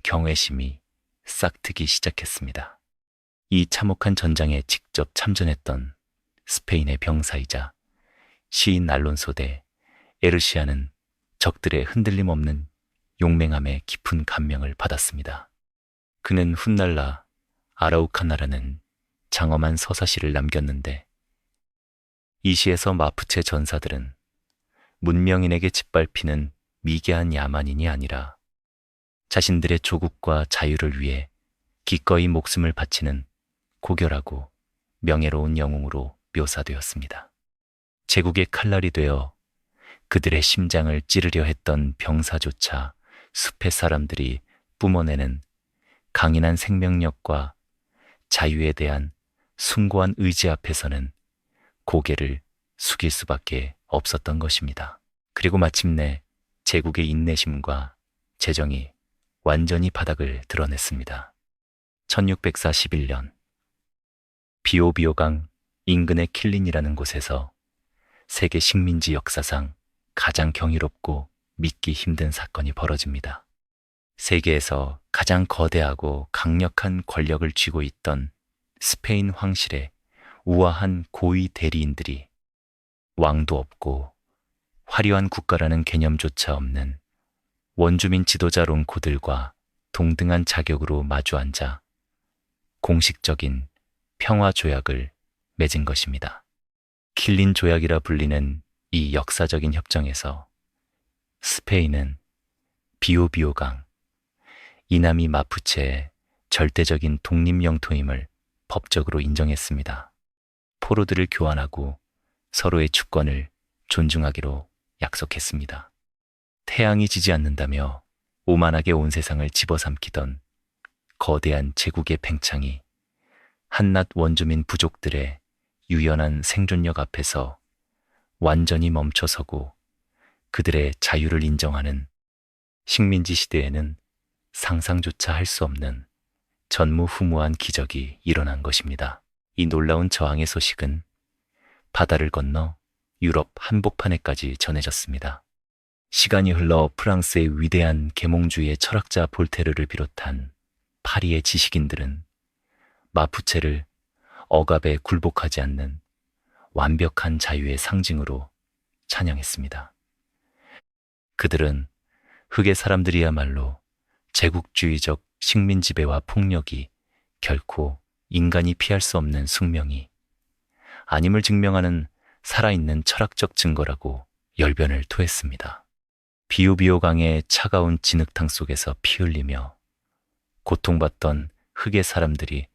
경외심이 싹트기 시작했습니다. 이 참혹한 전장에 직접 참전했던 스페인의 병사이자 시인 알론소 대 에르시아는 적들의 흔들림 없는 용맹함에 깊은 감명을 받았습니다. 그는 훗날라 아라우카나라는 장엄한 서사시를 남겼는데 이 시에서 마푸체 전사들은 문명인에게 짓밟히는 미개한 야만인이 아니라 자신들의 조국과 자유를 위해 기꺼이 목숨을 바치는 고결하고 명예로운 영웅으로 묘사되었습니다. 제국의 칼날이 되어 그들의 심장을 찌르려 했던 병사조차 숲의 사람들이 뿜어내는 강인한 생명력과 자유에 대한 숭고한 의지 앞에서는 고개를 숙일 수밖에 없었던 것입니다. 그리고 마침내 제국의 인내심과 재정이 완전히 바닥을 드러냈습니다. 1641년 비오비오강 인근의 킬린이라는 곳에서 세계 식민지 역사상 가장 경이롭고 믿기 힘든 사건이 벌어집니다. 세계에서 가장 거대하고 강력한 권력을 쥐고 있던 스페인 황실의 우아한 고위 대리인들이 왕도 없고 화려한 국가라는 개념조차 없는 원주민 지도자 론코들과 동등한 자격으로 마주 앉아 공식적인 평화 조약을 맺은 것입니다. 킬린 조약이라 불리는 이 역사적인 협정에서 스페인은 비오비오강, 이남이 마푸체의 절대적인 독립 영토임을 법적으로 인정했습니다. 포로들을 교환하고 서로의 주권을 존중하기로 약속했습니다. 태양이 지지 않는다며 오만하게 온 세상을 집어삼키던 거대한 제국의 팽창이 한낱 원주민 부족들의 유연한 생존력 앞에서 완전히 멈춰서고 그들의 자유를 인정하는 식민지 시대에는 상상조차 할 수 없는 전무후무한 기적이 일어난 것입니다. 이 놀라운 저항의 소식은 바다를 건너 유럽 한복판에까지 전해졌습니다. 시간이 흘러 프랑스의 위대한 계몽주의의 철학자 볼테르를 비롯한 파리의 지식인들은 마푸체를 억압에 굴복하지 않는 완벽한 자유의 상징으로 찬양했습니다. 그들은 흑의 사람들이야말로 제국주의적 식민 지배와 폭력이 결코 인간이 피할 수 없는 숙명이 아님을 증명하는 살아있는 철학적 증거라고 열변을 토했습니다. 비오비오강의 차가운 진흙탕 속에서 피 흘리며 고통받던 흑의 사람들이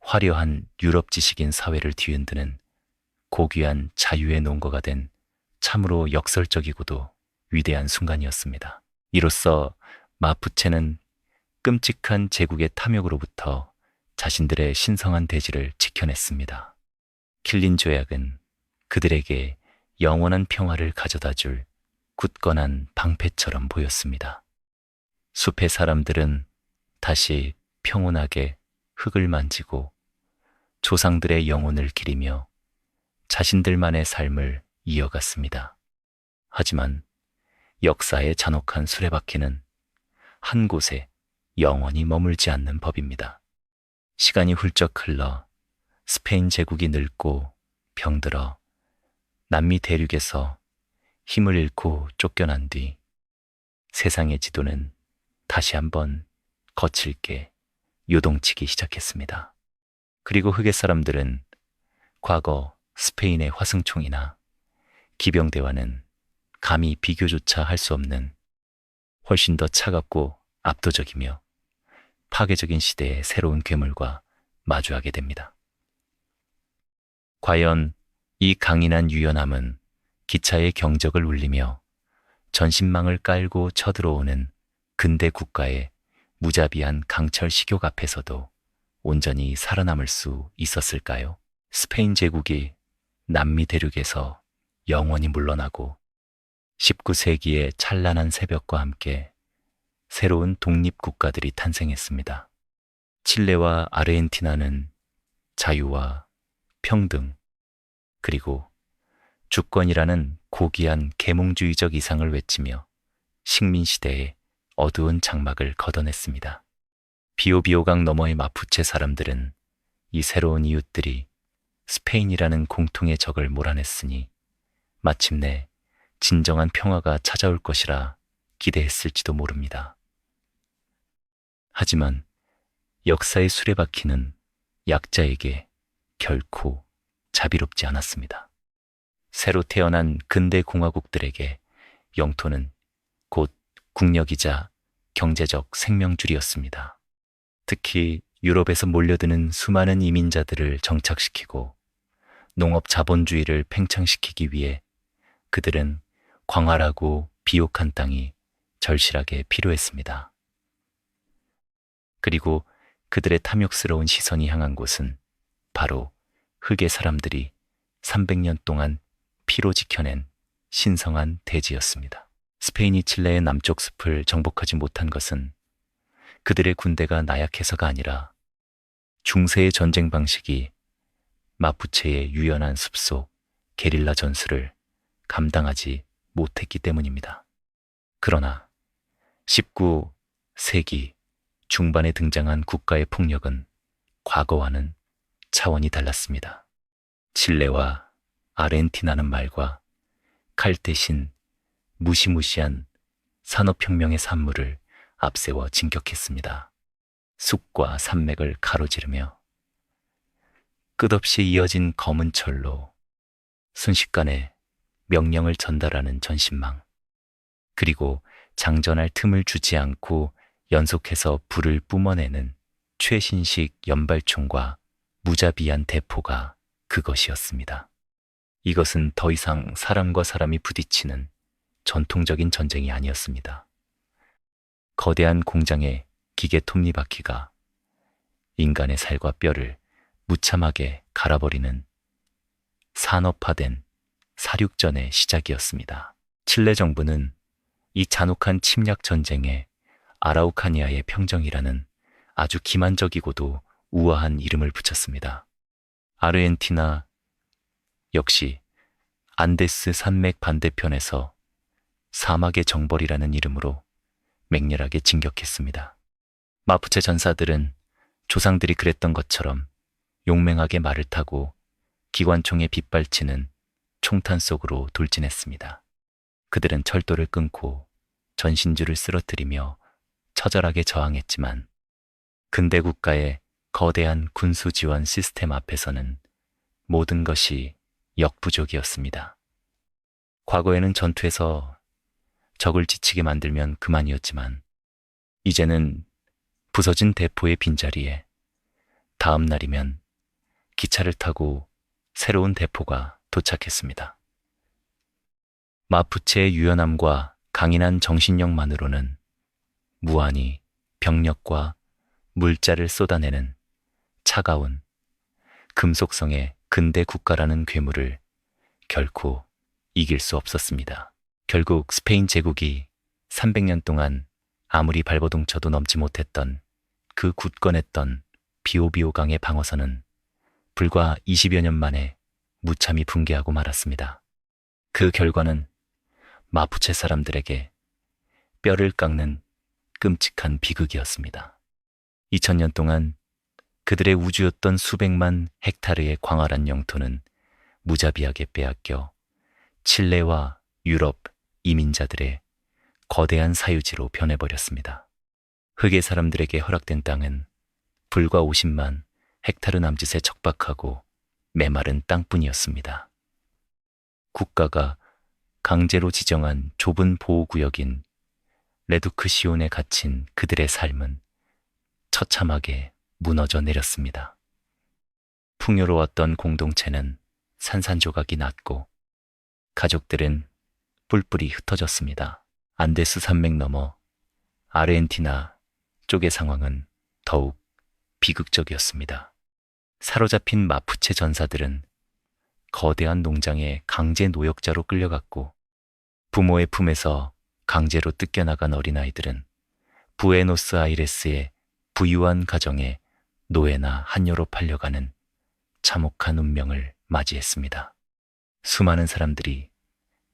화려한 유럽 지식인 사회를 뒤흔드는 고귀한 자유의 논거가 된 참으로 역설적이고도 위대한 순간이었습니다. 이로써 마푸체는 끔찍한 제국의 탐욕으로부터 자신들의 신성한 대지를 지켜냈습니다. 킬린 조약은 그들에게 영원한 평화를 가져다 줄 굳건한 방패처럼 보였습니다. 숲의 사람들은 다시 평온하게 흙을 만지고 조상들의 영혼을 기리며 자신들만의 삶을 이어갔습니다. 하지만 역사의 잔혹한 수레바퀴는 한 곳에 영원히 머물지 않는 법입니다. 시간이 훌쩍 흘러 스페인 제국이 늙고 병들어 남미 대륙에서 힘을 잃고 쫓겨난 뒤 세상의 지도는 다시 한번 거칠게 요동치기 시작했습니다. 그리고 흑의 사람들은 과거 스페인의 화승총이나 기병대와는 감히 비교조차 할 수 없는 훨씬 더 차갑고 압도적이며 파괴적인 시대의 새로운 괴물과 마주하게 됩니다. 과연 이 강인한 유연함은 기차의 경적을 울리며 전신망을 깔고 쳐들어오는 근대 국가의 무자비한 강철 식욕 앞에서도 온전히 살아남을 수 있었을까요? 스페인 제국이 남미 대륙에서 영원히 물러나고 19세기의 찬란한 새벽과 함께 새로운 독립국가들이 탄생했습니다. 칠레와 아르헨티나는 자유와 평등, 그리고 주권이라는 고귀한 계몽주의적 이상을 외치며 식민시대의 어두운 장막을 걷어냈습니다. 비오비오강 너머의 마푸체 사람들은 이 새로운 이웃들이 스페인이라는 공통의 적을 몰아냈으니 마침내 진정한 평화가 찾아올 것이라 기대했을지도 모릅니다. 하지만 역사의 수레바퀴는 약자에게 결코 자비롭지 않았습니다. 새로 태어난 근대 공화국들에게 영토는 곧 국력이자 경제적 생명줄이었습니다. 특히 유럽에서 몰려드는 수많은 이민자들을 정착시키고 농업 자본주의를 팽창시키기 위해 그들은 광활하고 비옥한 땅이 절실하게 필요했습니다. 그리고 그들의 탐욕스러운 시선이 향한 곳은 바로 흑의 사람들이 300년 동안 피로 지켜낸 신성한 대지였습니다. 스페인이 칠레의 남쪽 숲을 정복하지 못한 것은 그들의 군대가 나약해서가 아니라 중세의 전쟁 방식이 마푸체의 유연한 숲속 게릴라 전술을 감당하지 못했기 때문입니다. 그러나 19세기 중반에 등장한 국가의 폭력은 과거와는 차원이 달랐습니다. 칠레와 아르헨티나는 말과 칼 대신 무시무시한 산업혁명의 산물을 앞세워 진격했습니다. 숲과 산맥을 가로지르며 끝없이 이어진 검은 철로 순식간에 명령을 전달하는 전신망, 그리고 장전할 틈을 주지 않고 연속해서 불을 뿜어내는 최신식 연발총과 무자비한 대포가 그것이었습니다. 이것은 더 이상 사람과 사람이 부딪히는 전통적인 전쟁이 아니었습니다. 거대한 공장의 기계 톱니바퀴가 인간의 살과 뼈를 무참하게 갈아버리는 산업화된 사륙전의 시작이었습니다. 칠레 정부는 이 잔혹한 침략 전쟁에 아라우카니아의 평정이라는 아주 기만적이고도 우아한 이름을 붙였습니다. 아르헨티나 역시 안데스 산맥 반대편에서 사막의 정벌이라는 이름으로 맹렬하게 진격했습니다. 마푸체 전사들은 조상들이 그랬던 것처럼 용맹하게 말을 타고 기관총에 빗발치는 총탄 속으로 돌진했습니다. 그들은 철도를 끊고 전신주를 쓰러뜨리며 처절하게 저항했지만 근대 국가의 거대한 군수 지원 시스템 앞에서는 모든 것이 역부족이었습니다. 과거에는 전투에서 적을 지치게 만들면 그만이었지만 이제는 부서진 대포의 빈자리에 다음 날이면 기차를 타고 새로운 대포가 도착했습니다. 마푸체의 유연함과 강인한 정신력만으로는 무한히 병력과 물자를 쏟아내는 차가운 금속성의 근대 국가라는 괴물을 결코 이길 수 없었습니다. 결국 스페인 제국이 300년 동안 아무리 발버둥 쳐도 넘지 못했던 그 굳건했던 비오비오강의 방어선은 불과 20여 년 만에 무참히 붕괴하고 말았습니다. 그 결과는 마푸체 사람들에게 뼈를 깎는 끔찍한 비극이었습니다. 2000년 동안 그들의 우주였던 수백만 헥타르의 광활한 영토는 무자비하게 빼앗겨 칠레와 유럽 이민자들의 거대한 사유지로 변해버렸습니다. 흑의 사람들에게 허락된 땅은 불과 50만 헥타르 남짓의 척박하고 메마른 땅뿐이었습니다. 국가가 강제로 지정한 좁은 보호구역인 레두크시온에 갇힌 그들의 삶은 처참하게 무너져 내렸습니다. 풍요로웠던 공동체는 산산조각이 났고 가족들은 뿔뿔이 흩어졌습니다. 안데스 산맥 너머 아르헨티나 쪽의 상황은 더욱 비극적이었습니다. 사로잡힌 마푸체 전사들은 거대한 농장의 강제 노역자로 끌려갔고 부모의 품에서 강제로 뜯겨나간 어린아이들은 부에노스아이레스의 부유한 가정에 노예나 한여로 팔려가는 참혹한 운명을 맞이했습니다. 수많은 사람들이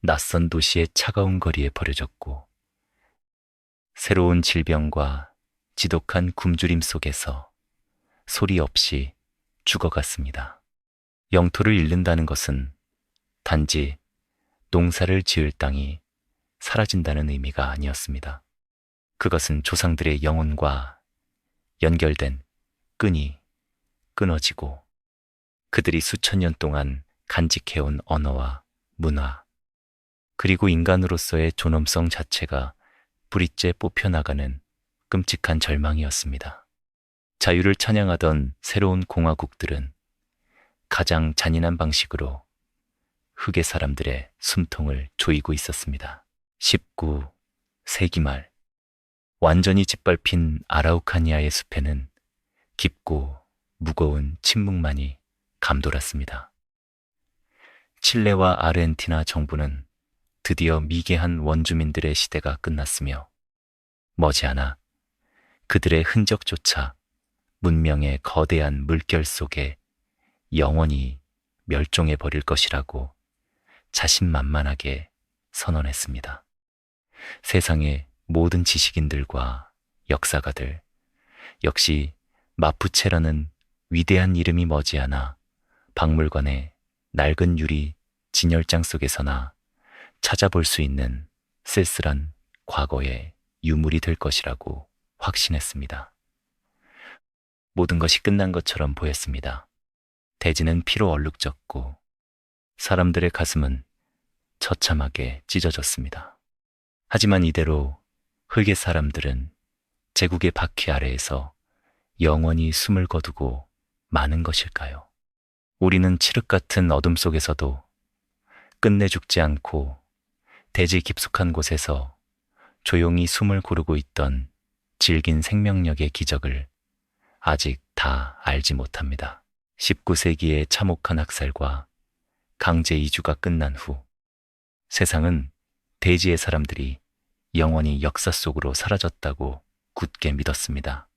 낯선 도시의 차가운 거리에 버려졌고 새로운 질병과 지독한 굶주림 속에서 소리 없이 죽어갔습니다. 영토를 잃는다는 것은 단지 농사를 지을 땅이 사라진다는 의미가 아니었습니다. 그것은 조상들의 영혼과 연결된 끈이 끊어지고 그들이 수천 년 동안 간직해온 언어와 문화, 그리고 인간으로서의 존엄성 자체가 뿌리째 뽑혀나가는 끔찍한 절망이었습니다. 자유를 찬양하던 새로운 공화국들은 가장 잔인한 방식으로 흑의 사람들의 숨통을 조이고 있었습니다. 19세기 말 완전히 짓밟힌 아라우카니아의 숲에는 깊고 무거운 침묵만이 감돌았습니다. 칠레와 아르헨티나 정부는 드디어 미개한 원주민들의 시대가 끝났으며 머지않아 그들의 흔적조차 문명의 거대한 물결 속에 영원히 멸종해 버릴 것이라고 자신만만하게 선언했습니다. 세상의 모든 지식인들과 역사가들, 역시 마푸체라는 위대한 이름이 머지않아 박물관의 낡은 유리 진열장 속에서나 찾아볼 수 있는 쓸쓸한 과거의 유물이 될 것이라고 확신했습니다. 모든 것이 끝난 것처럼 보였습니다. 대지는 피로 얼룩졌고 사람들의 가슴은 처참하게 찢어졌습니다. 하지만 이대로 흑의 사람들은 제국의 바퀴 아래에서 영원히 숨을 거두고 마는 것일까요? 우리는 칠흑 같은 어둠 속에서도 끝내 죽지 않고 대지 깊숙한 곳에서 조용히 숨을 고르고 있던 질긴 생명력의 기적을 아직 다 알지 못합니다. 19세기의 참혹한 학살과 강제 이주가 끝난 후 세상은 대지의 사람들이 영원히 역사 속으로 사라졌다고 굳게 믿었습니다.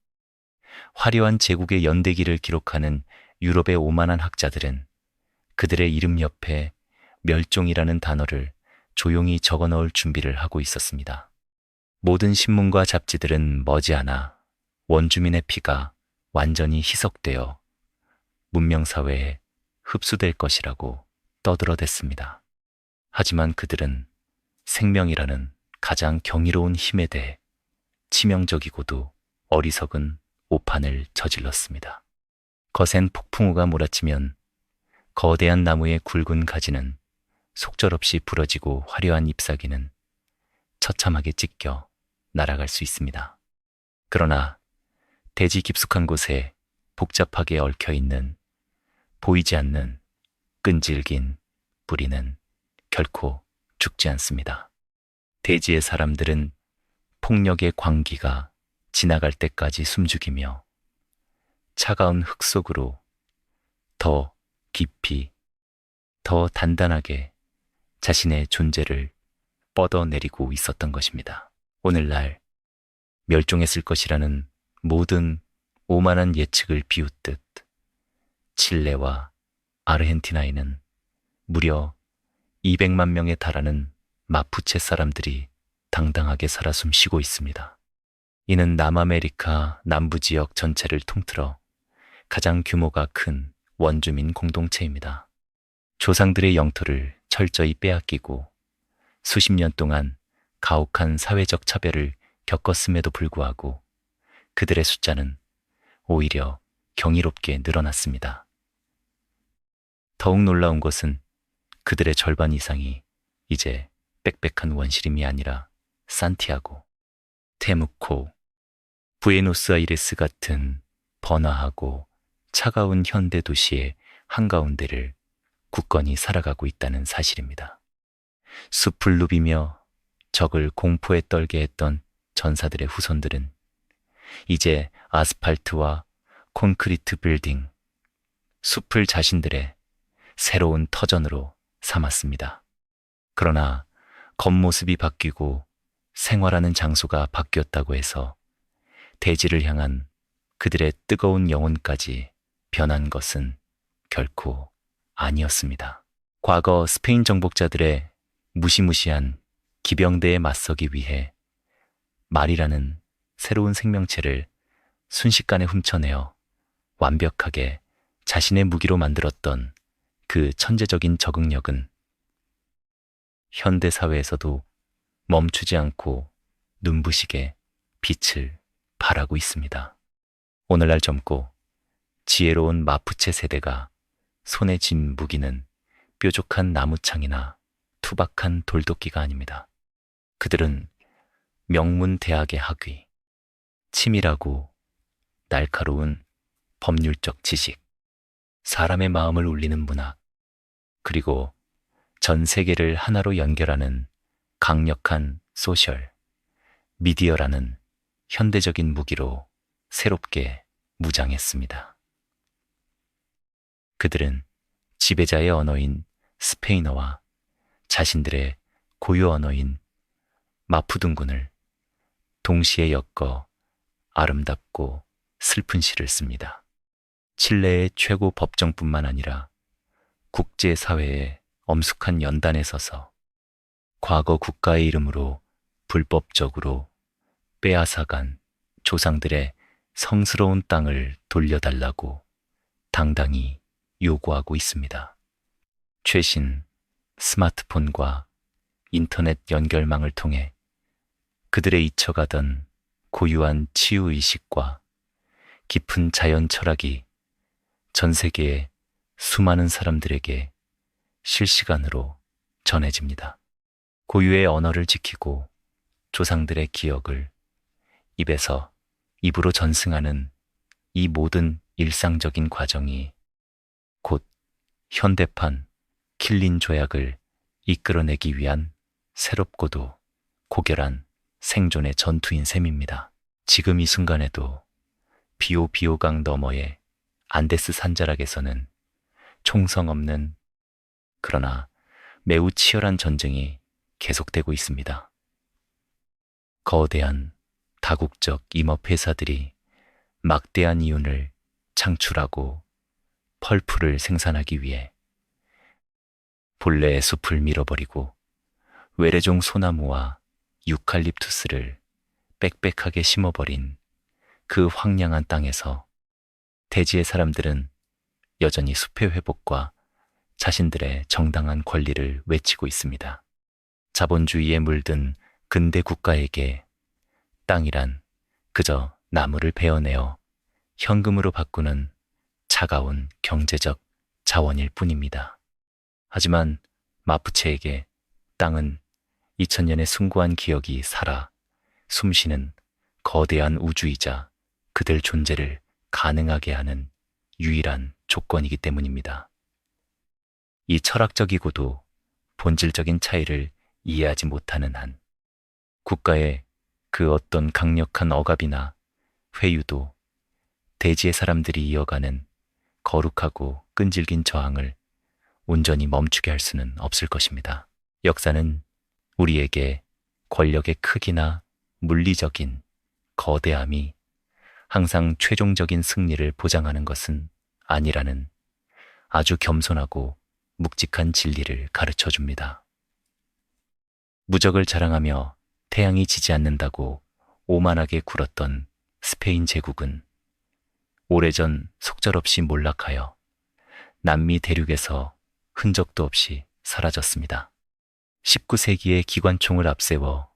화려한 제국의 연대기를 기록하는 유럽의 오만한 학자들은 그들의 이름 옆에 멸종이라는 단어를 조용히 적어 넣을 준비를 하고 있었습니다. 모든 신문과 잡지들은 머지않아 원주민의 피가 완전히 희석되어 문명사회에 흡수될 것이라고 떠들어댔습니다. 하지만 그들은 생명이라는 가장 경이로운 힘에 대해 치명적이고도 어리석은 오판을 저질렀습니다. 거센 폭풍우가 몰아치면 거대한 나무의 굵은 가지는 속절없이 부러지고 화려한 잎사귀는 처참하게 찢겨 날아갈 수 있습니다. 그러나 대지 깊숙한 곳에 복잡하게 얽혀있는 보이지 않는 끈질긴 뿌리는 결코 죽지 않습니다. 대지의 사람들은 폭력의 광기가 지나갈 때까지 숨죽이며 차가운 흙 속으로 더 깊이, 더 단단하게 자신의 존재를 뻗어내리고 있었던 것입니다. 오늘날 멸종했을 것이라는 모든 오만한 예측을 비웃듯 칠레와 아르헨티나에는 무려 200만 명에 달하는 마푸체 사람들이 당당하게 살아 숨쉬고 있습니다. 이는 남아메리카 남부 지역 전체를 통틀어 가장 규모가 큰 원주민 공동체입니다. 조상들의 영토를 철저히 빼앗기고 수십 년 동안 가혹한 사회적 차별을 겪었음에도 불구하고 그들의 숫자는 오히려 경이롭게 늘어났습니다. 더욱 놀라운 것은 그들의 절반 이상이 이제 빽빽한 원시림이 아니라 산티아고, 테무코, 부에노스아이레스 같은 번화하고 차가운 현대 도시의 한가운데를 굳건히 살아가고 있다는 사실입니다. 숲을 누비며 적을 공포에 떨게 했던 전사들의 후손들은 이제 아스팔트와 콘크리트 빌딩, 숲을 자신들의 새로운 터전으로 삼았습니다. 그러나 겉모습이 바뀌고 생활하는 장소가 바뀌었다고 해서 대지를 향한 그들의 뜨거운 영혼까지 변한 것은 결코 아니었습니다. 과거 스페인 정복자들의 무시무시한 기병대에 맞서기 위해 말이라는 새로운 생명체를 순식간에 훔쳐내어 완벽하게 자신의 무기로 만들었던 그 천재적인 적응력은 현대 사회에서도 멈추지 않고 눈부시게 빛을 발하고 있습니다. 오늘날 젊고 지혜로운 마푸체 세대가 손에 쥔 무기는 뾰족한 나무창이나 투박한 돌도끼가 아닙니다. 그들은 명문 대학의 학위, 치밀하고 날카로운 법률적 지식, 사람의 마음을 울리는 문학, 그리고 전 세계를 하나로 연결하는 강력한 소셜, 미디어라는 현대적인 무기로 새롭게 무장했습니다. 그들은 지배자의 언어인 스페인어와 자신들의 고유 언어인 마푸둥군을 동시에 엮어 아름답고 슬픈 시를 씁니다. 칠레의 최고 법정뿐만 아니라 국제사회의 엄숙한 연단에 서서 과거 국가의 이름으로 불법적으로 빼앗아간 조상들의 성스러운 땅을 돌려달라고 당당히 요구하고 있습니다. 최신 스마트폰과 인터넷 연결망을 통해 그들의 잊혀가던 고유한 치유의식과 깊은 자연 철학이 전 세계의 수많은 사람들에게 실시간으로 전해집니다. 고유의 언어를 지키고 조상들의 기억을 입에서 입으로 전승하는 이 모든 일상적인 과정이 곧 현대판 킬린 조약을 이끌어내기 위한 새롭고도 고결한 생존의 전투인 셈입니다. 지금 이 순간에도 비오비오강 너머의 안데스 산자락에서는 총성 없는 그러나 매우 치열한 전쟁이 계속되고 있습니다. 거대한 다국적 임업회사들이 막대한 이윤을 창출하고 펄프를 생산하기 위해 본래의 숲을 밀어버리고 외래종 소나무와 유칼립투스를 빽빽하게 심어버린 그 황량한 땅에서 대지의 사람들은 여전히 숲의 회복과 자신들의 정당한 권리를 외치고 있습니다. 자본주의에 물든 근대 국가에게 땅이란 그저 나무를 베어내어 현금으로 바꾸는 차가운 경제적 자원일 뿐입니다. 하지만 마푸체에게 땅은 2000년의 숭고한 기억이 살아 숨쉬는 거대한 우주이자 그들 존재를 가능하게 하는 유일한 조건이기 때문입니다. 이 철학적이고도 본질적인 차이를 이해하지 못하는 한 국가의 그 어떤 강력한 억압이나 회유도 대지의 사람들이 이어가는 거룩하고 끈질긴 저항을 온전히 멈추게 할 수는 없을 것입니다. 역사는 우리에게 권력의 크기나 물리적인 거대함이 항상 최종적인 승리를 보장하는 것은 아니라는 아주 겸손하고 묵직한 진리를 가르쳐 줍니다. 무적을 자랑하며 태양이 지지 않는다고 오만하게 굴었던 스페인 제국은 오래전 속절없이 몰락하여 남미 대륙에서 흔적도 없이 사라졌습니다. 19세기에 기관총을 앞세워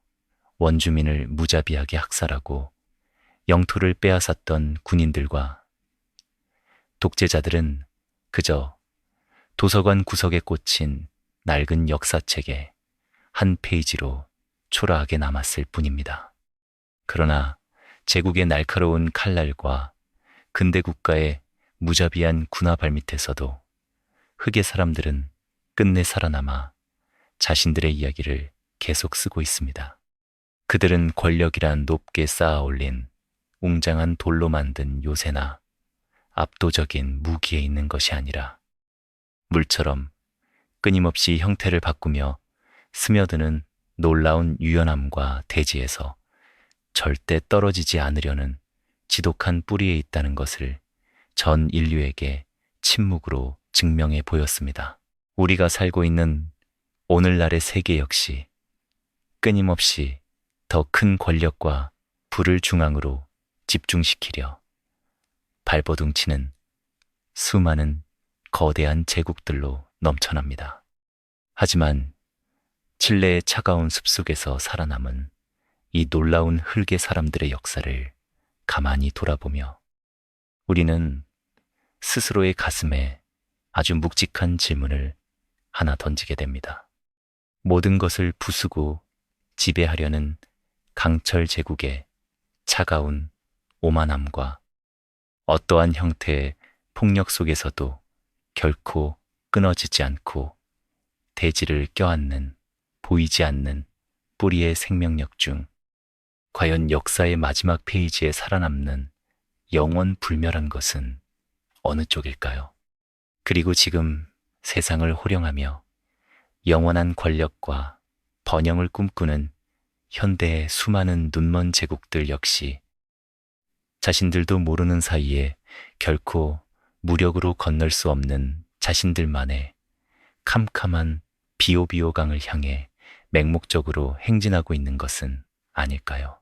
원주민을 무자비하게 학살하고 영토를 빼앗았던 군인들과 독재자들은 그저 도서관 구석에 꽂힌 낡은 역사책의 한 페이지로 초라하게 남았을 뿐입니다. 그러나 제국의 날카로운 칼날과 근대 국가의 무자비한 군화 발밑에서도 흑의 사람들은 끝내 살아남아 자신들의 이야기를 계속 쓰고 있습니다. 그들은 권력이란 높게 쌓아 올린 웅장한 돌로 만든 요새나 압도적인 무기에 있는 것이 아니라 물처럼 끊임없이 형태를 바꾸며 스며드는 놀라운 유연함과 대지에서 절대 떨어지지 않으려는 지독한 뿌리에 있다는 것을 전 인류에게 침묵으로 증명해 보였습니다. 우리가 살고 있는 오늘날의 세계 역시 끊임없이 더 큰 권력과 부를 중앙으로 집중시키려 발버둥치는 수많은 거대한 제국들로 넘쳐납니다. 하지만 칠레의 차가운 숲속에서 살아남은 이 놀라운 흙의 사람들의 역사를 가만히 돌아보며 우리는 스스로의 가슴에 아주 묵직한 질문을 하나 던지게 됩니다. 모든 것을 부수고 지배하려는 강철 제국의 차가운 오만함과 어떠한 형태의 폭력 속에서도 결코 끊어지지 않고 대지를 껴안는 보이지 않는 뿌리의 생명력 중 과연 역사의 마지막 페이지에 살아남는 영원 불멸한 것은 어느 쪽일까요? 그리고 지금 세상을 호령하며 영원한 권력과 번영을 꿈꾸는 현대의 수많은 눈먼 제국들 역시 자신들도 모르는 사이에 결코 무력으로 건널 수 없는 자신들만의 캄캄한 비오비오강을 향해 맹목적으로 행진하고 있는 것은 아닐까요?